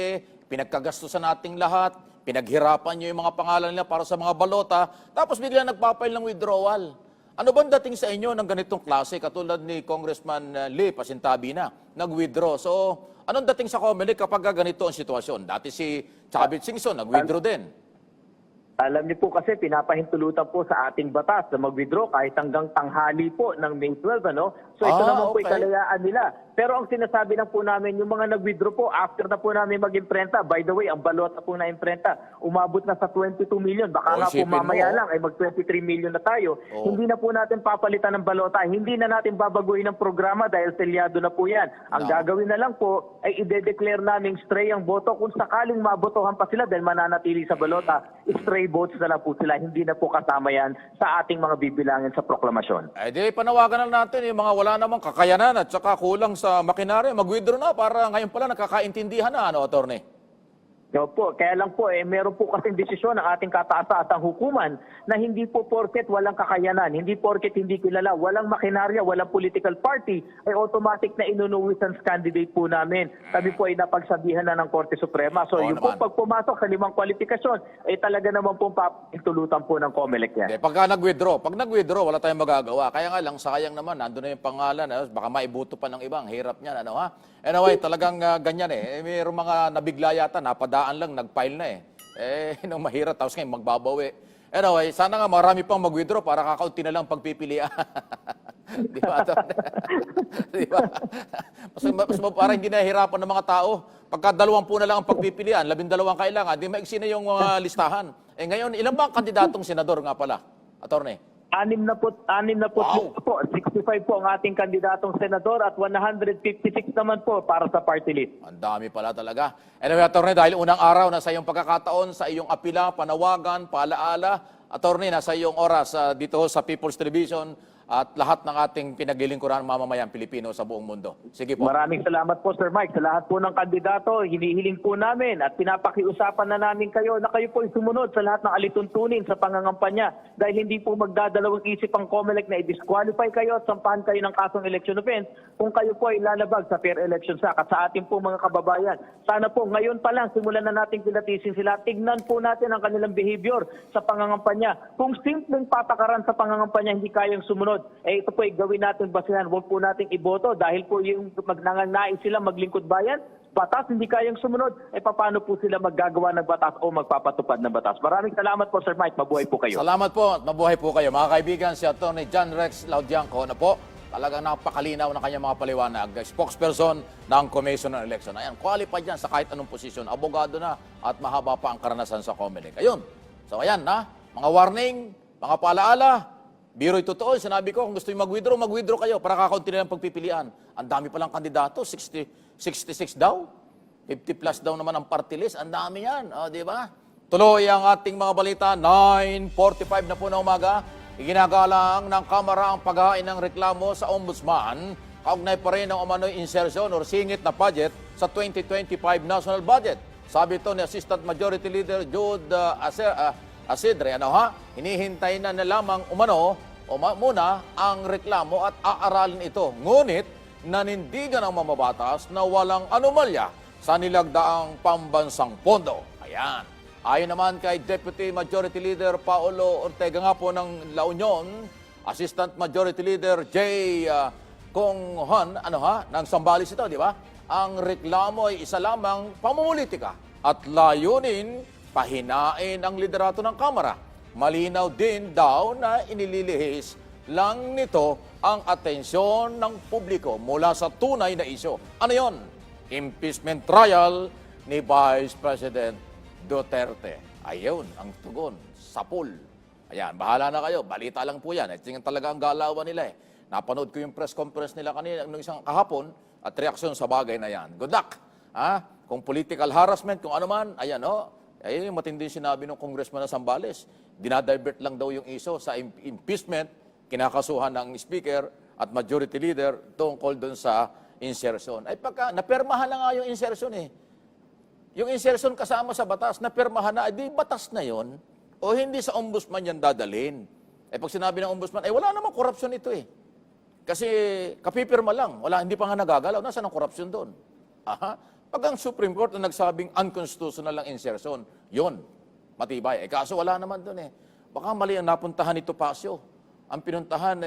pinagkagastusan nating lahat, pinaghirapan nyo yung mga pangalan nila para sa mga balota, tapos bigla nagpapile ng withdrawal. Ano bang dating sa inyo ng ganitong klase, katulad ni Congressman Lee, pasintabi na, nag-withdraw? So, anong dating sa COMELEC kapag ganito ang sitwasyon? Dati si Chavit Singson, nag-withdraw din. Alam niyo po kasi pinapahintulutan po sa ating batas na mag-withdraw kahit hanggang tanghali po ng May 12, ano? So ito naman po okay. ikalayaan nila. Pero ang sinasabi lang po namin, yung mga nag-withdraw po, after na po namin mag-imprenta, by the way, ang balot na po na-imprenta, umabot na sa 22 million. Baka nga po isipin mo, mamaya lang ay mag-23 million na tayo. Hindi na po natin papalitan ng balota. Hindi na natin babaguhin ang programa dahil selyado na po yan. Ang gagawin na lang po ay ide-declare namin stray ang boto. Kung sakaling mabotohan pa sila dahil mananatili sa balota, stray votes na lang po sila. Hindi na po kasama yan sa ating mga bibilangin sa proklamasyon. Di panawagan na natin yung mga wala namang kakayanan at saka kulang sa makinarya, mag-withdraw na para ngayon pala nakakaintindihan na, ano, attorney? Opo, kaya lang po, meron po kasing desisyon ng ating kataas-taasang hukuman na hindi po porket walang kakayanan, hindi porket hindi kilala, walang makinarya, walang political party, ay automatic na inunuwisance candidate po namin. Kami po ay napagsabihan na ng Korte Suprema. So yung po pag pumasok sa 5 kwalifikasyon, ay talaga naman po papintulutan po ng COMELEC yan. Pag nag-withdraw, wala tayong magagawa. Kaya nga lang, sayang naman, nandun na yung pangalan, baka maibuto pa ng ibang, hirap niyan, ano ha? Anyway, talagang ganyan mayroong mga nabigla yata, napadaan lang, nag-file na nung mahirap, tapos ngayon magbabawi. Anyway, sana nga marami pang mag-withdraw para kakaunti na lang pagpipilian. Di ba? Di ba? Mas parang hindi nahihirapan ng mga tao. Pagka 20 na lang ang pagpipilian, 12 kailangan, di maiksi na yung listahan. Ngayon, ilan ba ang kandidatong senador nga pala, attorney? Wow. Po, 65 po ang ating kandidatong senador at 156 naman po para sa party list. Ang dami pala talaga. Anyway, Atty. dahil unang araw na sa iyong pagkakataon, sa iyong apila, panawagan, paalaala, Atty. nasa iyong oras dito sa People's Television at lahat ng ating pinaglilingkuran mamamayang Pilipino sa buong mundo. Sige po. Maraming salamat po, Sir Mike. Sa lahat po ng kandidato, hinihiling po namin at pinapakiusapan na namin kayo na kayo po sumunod sa lahat ng alituntunin sa pangangampanya dahil hindi po magdadalawang isip ang COMELEC na i-disqualify kayo at sampahan kayo ng kasong election offense kung kayo po ay lalabag sa Fair Elections Act. At sa ating po mga kababayan, sana po ngayon pa lang simulan na nating pilatisin sila. Tignan po natin ang kanilang behavior sa pangangampanya. Kung simpleng patakaran sa pangangampanya hindi kayang sumunod, ito po ay gawin natin basihan. Huwag po nating iboto dahil po yung magnanganais sila maglingkod bayan, batas hindi kayang sumunod, paano po sila maggagawa ng batas o magpapatupad ng batas? Maraming salamat po, Sir Mike. Mabuhay po kayo. Salamat po at mabuhay po kayo. Mga kaibigan, si Atty. John Rex Laudianco na po, talagang napakalinaw ng kanyang mga paliwanag, spokesperson ng Commission on Election. Ayan, qualified yan sa kahit anong posisyon. Abogado na at mahaba pa ang karanasan sa COMELEC. Ayun. So ayan na, mga warning, mga paalaala, biro'y totoo. Sinabi ko, kung gusto nyo mag-withdraw kayo para kakaunti na lang pagpipilian. Ang dami palang kandidato, 66 daw. 50 plus daw naman ang party list. Ang dami yan, di ba? Tuloy ang ating mga balita, 9:45 na po na umaga. Iginagalang ng Kamara ang paghain ng reklamo sa Ombudsman. Kaugnay pa rin ng umano'y insertion or singit na budget sa 2025 national budget. Sabi ito ni Assistant Majority Leader Jude Asidre, hinihintay na lamang muna ang reklamo at aaralin ito. Ngunit, nanindigan ang mamabatas na walang anomalya sa nilagdaang pambansang pondo. Ayan. Ayon naman kay Deputy Majority Leader Paulo Ortega nga po ng La Union, Assistant Majority Leader Jay Konghan, ng Sambales ito, di ba? Ang reklamo ay isa lamang pamumulitika at layunin pahinain ang liderato ng Kamara. Malinaw din daw na inililihis lang nito ang atensyon ng publiko mula sa tunay na isyo. Ano yon? Impeachment trial ni Vice President Duterte. Ayun, ang tugon. Sapul. Ayan, bahala na kayo. Balita lang po yan. Ito yung talaga ang galawan nila eh. Napanood ko yung press conference nila kanina nung isang kahapon at reaksyon sa bagay na yan. Good luck! Kung political harassment, kung ano man, ayan ayun yung matindi sinabi ng Congressman na Sambales. Dinadivert lang daw yung iso sa impeachment, kinakasuhan ng Speaker at Majority Leader tungkol doon sa insertion. Ay pagka, napermahan na nga yung insertion eh. Yung insertion kasama sa batas, napermahan na, di batas na yon o hindi sa ombudsman yan dadalhin. Pag sinabi ng ombudsman, wala namang korupsyon ito eh. Kasi kapipirma lang, hindi pa nga nagagalaw, nasaan ang korupsyon doon? Pag ang Supreme Court na nagsabing unconstitutional ang insertion, yun, matibay. Kaso wala naman doon eh. Baka mali ang napuntahan ni Topacio. Ang pinuntahan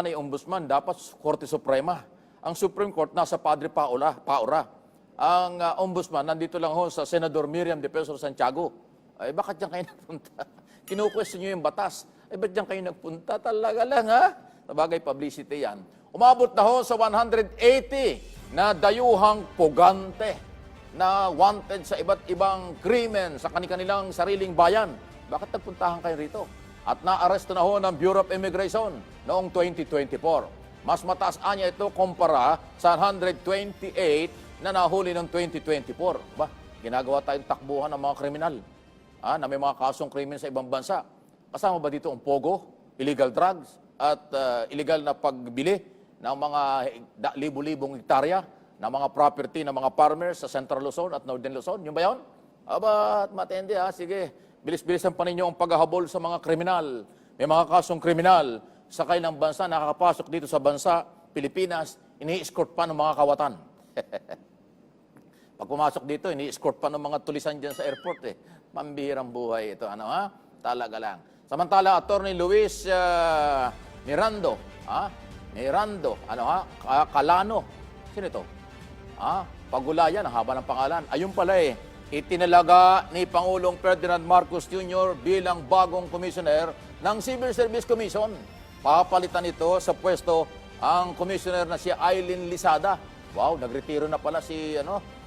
ay ombudsman, dapat Korte Suprema. Ang Supreme Court nasa Padre Paura. Ang ombudsman nandito lang sa Senador Miriam Defensor Santiago. Bakit diyan kayo nagpunta? Kinu-question nyo yung batas. Ba't diyan kayo nagpunta? Talaga lang Sabagay, publicity yan. Umabot na sa 180 na dayuhang pugante na wanted sa iba't ibang krimen sa kanilang sariling bayan. Bakit nagpuntahan kayo rito? At naaresto na ng Bureau of Immigration noong 2024. Mas mataas anya ito kumpara sa 128 na nahuli noong 2024. Ginagawa tayong takbuhan ng mga kriminal na may mga kasong krimen sa ibang bansa. Kasama ba dito ang pogo, illegal drugs, at illegal na pagbili ng mga libu-libong hektarya ng mga property ng mga farmers sa Central Luzon at Northern Luzon? Yung ba yun? At matindi Sige, bilis-bilisan pa ninyo ang paghahabol sa mga kriminal. May mga kasong kriminal sa kailang bansa, nakakapasok dito sa bansa, Pilipinas, ini-escort pa ng mga kawatan. Pag pumasok dito, ini-escort pa ng mga tulisan dyan sa airport Pambihirang buhay ito. Talaga lang. Samantala, Attorney Luis Mirando, Calano. Sino ito? Pagulayan, ang haba ng pangalan. Ayun pala itinalaga ni Pangulong Ferdinand Marcos Jr. bilang bagong commissioner ng Civil Service Commission. Papalitan ito sa pwesto ang commissioner na si Aileen Lisada. Wow, nagretiro na pala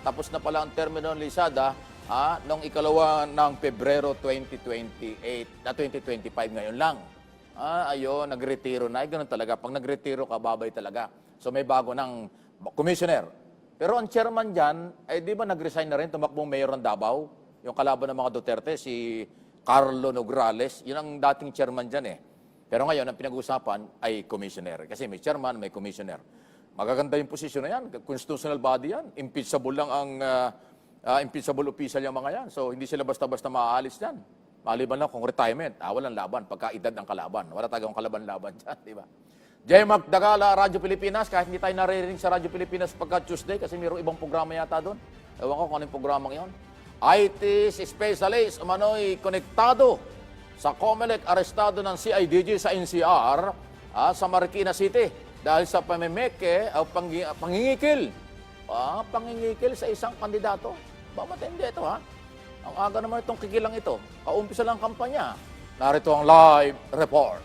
tapos na pala ang termino ng Lisada Noong ikalawa ng Pebrero 2025 ngayon lang. Ayun, nagretiro na. Ganun talaga. Pag nagretiro ka, babay talaga. So may bago ng commissioner. Pero ang chairman dyan, di ba nag-resign na rin, tumakbong mayor ng Davao? Yung kalaban ng mga Duterte, si Carlo Nograles. Yun ang dating chairman dyan eh. Pero ngayon, ang pinag-uusapan ay commissioner. Kasi may chairman, may commissioner. Magaganda yung posisyon na yan. Constitutional body yan. Impeachable lang ang impeachable official yung mga yan. So, hindi sila basta-basta maaalis yan. Maliban lang kung retirement. Walang laban. Pagka-edad ng kalaban. Wala tayong kalaban-laban dyan, di ba? J. Mark Dagala, Radyo Pilipinas. Kahit hindi tayo naririnig sa Radyo Pilipinas pagka Tuesday kasi mayroong ibang programa yata doon. Ewan ko kung anong programang yon. IT specialist, umano'y konektado sa COMELEC, arestado ng CIDG sa NCR sa Marikina City dahil sa pamimeke o pangingikil. Pangingikil sa isang kandidato. Ba matindi ito ha? Ang aga naman itong kikilang ito. Kaumpisa lang kampanya. Narito ang live report.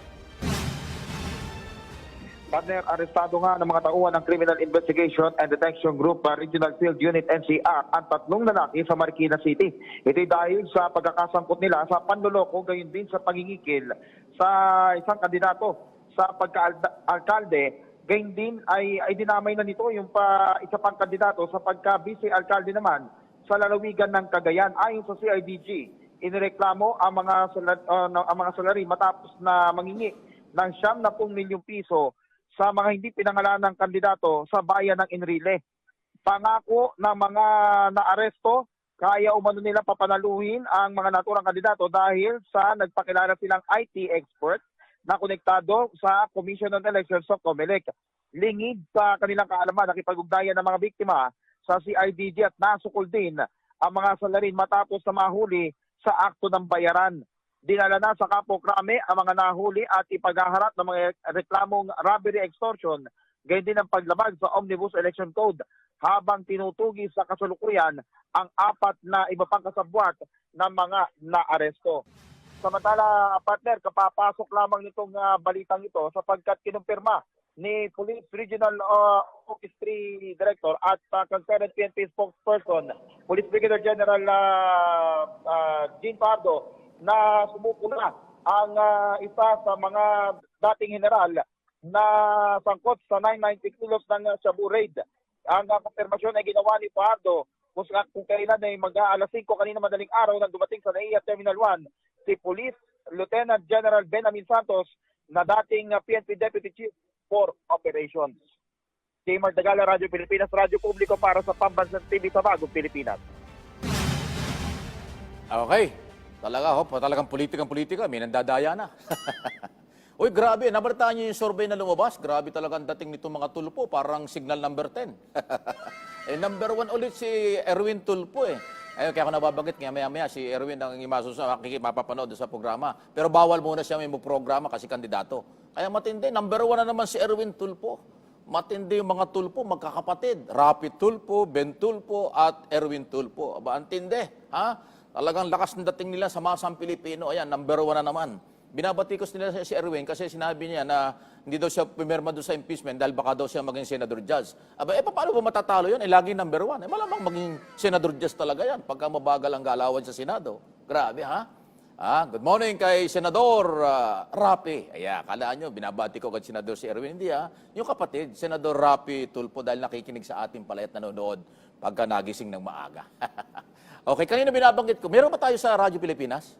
Partner, arestado nga ng mga tauhan ng Criminal Investigation and Detection Group Regional Field Unit NCR ang 3 lalaki sa Marikina City. Ito'y dahil sa pagkakasangkot nila sa panloloko gayon din sa pangingikil sa isang kandidato sa pagka-alkalde. Gayon din ay dinamay na nito yung isa pang kandidato sa pagka-vice-alkalde naman sa lalawigan ng Cagayan. Ayon sa CIDG, inireklamo ang mga salary matapos na mangingi ng 70 milyong piso sa mga hindi pinangalan ng kandidato sa bayan ng Enrile. Pangako ng mga naaresto, kaya umano nila papanaluhin ang mga naturang kandidato dahil sa nagpakilala silang IT expert na konektado sa Commission on Elections of COMELEC. Lingid sa kanilang kaalaman, nakipag-ugnayan ng mga biktima sa CIDG at nasukol din ang mga salarin matapos na mahuli sa akto ng bayaran. Dinala na sa Kapo Krame ang mga nahuli at ipaghaharap ng mga reklamong robbery extortion, gayon din ang paglabag sa Omnibus Election Code habang tinutugi sa kasalukuyan ang 4 na iba pang kasabwat ng mga naaresto. Samantala, partner, kapapasok lamang nitong balitang ito sapagkat kinumpirma ni Police Regional Office 3 Director at concerned PNP spokesperson, Police Brigadier General Jean Pardo, na sumuko na ang isa sa mga dating general na sangkot sa 990 kilos ng Shabu Raid. Ang konfirmasyon ay ginawa ni Pardo kung kailan ay mag-aalas 5 kanina madaling araw nang dumating sa NAIA Terminal 1 si Police Lieutenant General Benjamin Santos na dating PNP Deputy Chief for Operations. J. Mark Dagala, Radyo Pilipinas, Radyo Publiko para sa Pambansang TV sa Bagong Pilipinas. Okay. Talagang politika, may nandadaya na. Uy, grabe, nabalitaan niyo yung survey na lumabas. Grabe talaga ang dating nitong mga tulpo, parang signal number 10. Number 1 ulit si Erwin Tulpo eh. Kaya ako nababanggit, maya-maya si Erwin ang mapapanood sa programa. Pero bawal muna siya may programa kasi kandidato. Kaya matindi, number 1 na naman si Erwin Tulpo. Matindi yung mga tulpo, magkakapatid. Rapi Tulpo, Ben Tulpo, at Erwin Tulpo. Aba, antindi, ha? Talagang lakas ng dating nila sa masang Pilipino. Ayan, number 1 na naman. Binabatikos nila si Erwin kasi sinabi niya na hindi daw siya pumirma doon sa impeachment dahil baka daw siya maging senador judge. Aba, paano ba matatalo yun? Laging number 1. Malamang maging senador judge talaga yan pagka mabagal ang galawan sa Senado. Grabe, ha? Good morning kay Senador Rapi. Kalaan nyo, binabati ko kay Senador si Erwin. Hindi, yung kapatid, Senador Rapi Tulpo dahil nakikinig sa ating pala at nanonood pagka nagising ng maaga. Okay, kanina binabanggit ko, meron ba tayo sa Radyo Pilipinas?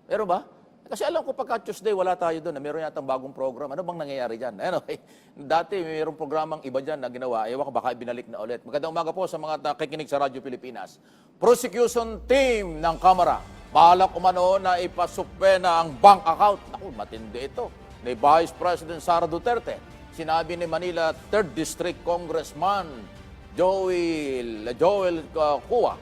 Meron ba? Kasi alam ko pagka Tuesday, wala tayo doon. Meron yatang bagong program. Ano bang nangyayari dyan? Anyway, dati mayroong programang iba dyan na ginawa. Ewan ko, baka ibinalik na ulit. Magandang umaga po sa mga nakikinig sa Radyo Pilipinas. Prosecution team ng Kamara. Balak umano na ipasuspenda ang bank account. Naku, matindi ito. Ni Vice President Sara Duterte. Sinabi ni Manila 3rd District Congressman Joel Cua,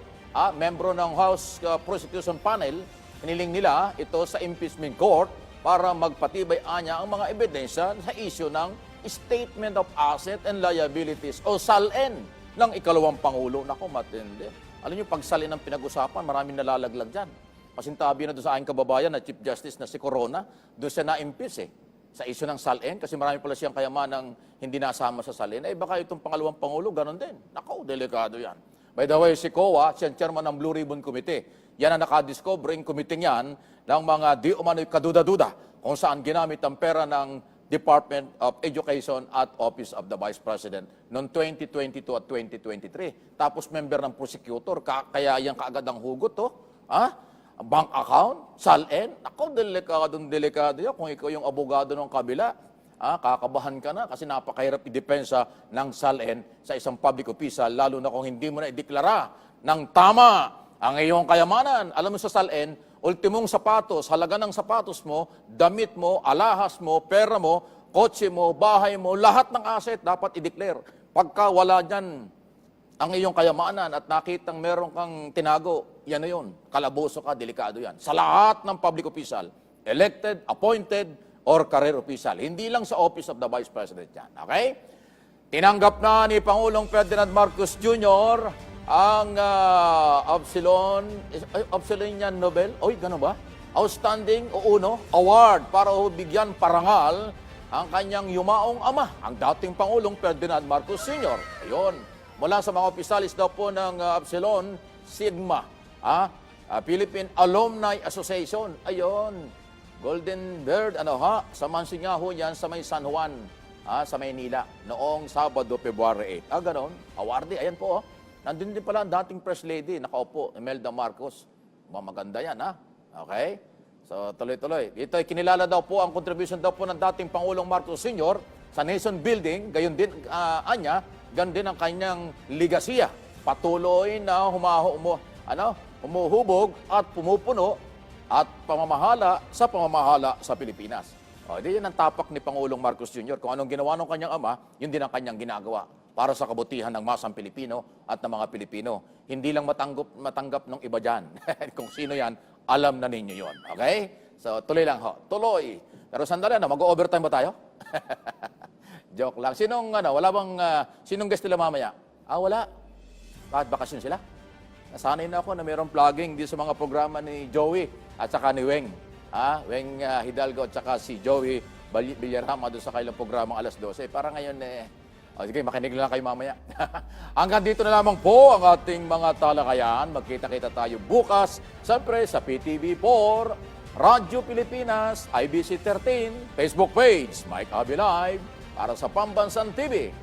membro ng House Prosecution Panel, hiniling nila ito sa impeachment court para magpatibay anya ang mga ebidensya sa issue ng Statement of Asset and Liabilities o SALN ng ikalawang Pangulo. Naku, matindi. Alam niyo, pag SALN ang pinag-usapan, maraming nalalaglag dyan. Masintabi na doon sa aking kababayan na Chief Justice na si Corona, doon siya na-impeach sa issue ng SALN kasi marami pala siyang kayamanang hindi nasama sa SALN. Baka itong pangalawang Pangulo, ganun din. Naku, delikado yan. By the way, si COA, siya ang chairman ng Blue Ribbon Committee. Yan ang nakadiscover yung committee niyan ng mga di umano'y kaduda-duda kung saan ginamit ang pera ng Department of Education at Office of the Vice President noong 2022 at 2023. Tapos member ng prosecutor, kaya yan kaagad ang hugot, to. Bank account, SALN. Ako, delikado yan. Kung ikaw yung abogado ng kabila, kakabahan ka na kasi napakahirap idepensa ng SALN sa isang public official, lalo na kung hindi mo na ideklara ng tama ang iyong kayamanan. Alam mo sa SALN, ultimong sapatos, halaga ng sapatos mo, damit mo, alahas mo, pera mo, kotse mo, bahay mo, lahat ng asset dapat i-declare. Pagka wala dyan ang iyong kayamanan at nakitang meron kang tinago, yan na yun. Kalaboso ka, delikado yan. Sa lahat ng public official, elected, appointed, or career official. Hindi lang sa Office of the Vice President yan. Okay? Tinanggap na ni Pangulong Ferdinand Marcos Jr. ang Absalonian Nobel. Oy, gano'n ba? Outstanding o uno award para bigyan parangal ang kanyang yumaong ama, ang dating Pangulong Ferdinand Marcos Sr. Ayun. Mula sa mga opisyalis daw po ng Absalon Sigma, Philippine Alumni Association. Ayun. Golden Bird, sa Mansingaho yan sa may San Juan, sa Maynila, noong Sabado, February 8. Ganon, awardee, ayan po, nandun din pala ang dating First Lady, nakaupo, Imelda Marcos. Maganda yan, Okay? So, tuloy-tuloy. Ito ay kinilala daw po, ang contribution daw po ng dating Pangulong Marcos Sr. sa Nation Building, gayon din, gayon din ang kanyang ligasiya. Patuloy na humuhubog at pumupuno at pamamahala sa Pilipinas. Di yan ang tapak ni Pangulong Marcos Jr. Kung anong ginawa ng kanyang ama, yun din ang kanyang ginagawa para sa kabutihan ng masang Pilipino at ng mga Pilipino. Hindi lang matanggap ng iba dyan. Kung sino yan, alam na ninyo yon. Okay? So, tuloy lang ho. Tuloy. Pero sandali, mag-overtime ba tayo? Joke lang. Sinong guest nila mamaya? Wala. Bakit bakasyon sila? Nasanay na ako na mayroong vlogging di sa mga programa ni Joey at saka ni Weng. Weng Hidalgo at saka si Joey Villarama doon sa kailang programang alas 12. Para ngayon, sige, makinig lang kayo mamaya. Hanggang dito na lamang po ang ating mga talakayan. Magkita-kita tayo bukas, siyempre sa PTV4, Radyo Pilipinas, IBC 13, Facebook page, Mike Abby Live, para sa Pambansang TV,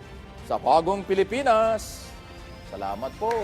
sa Bagong Pilipinas. Salamat po.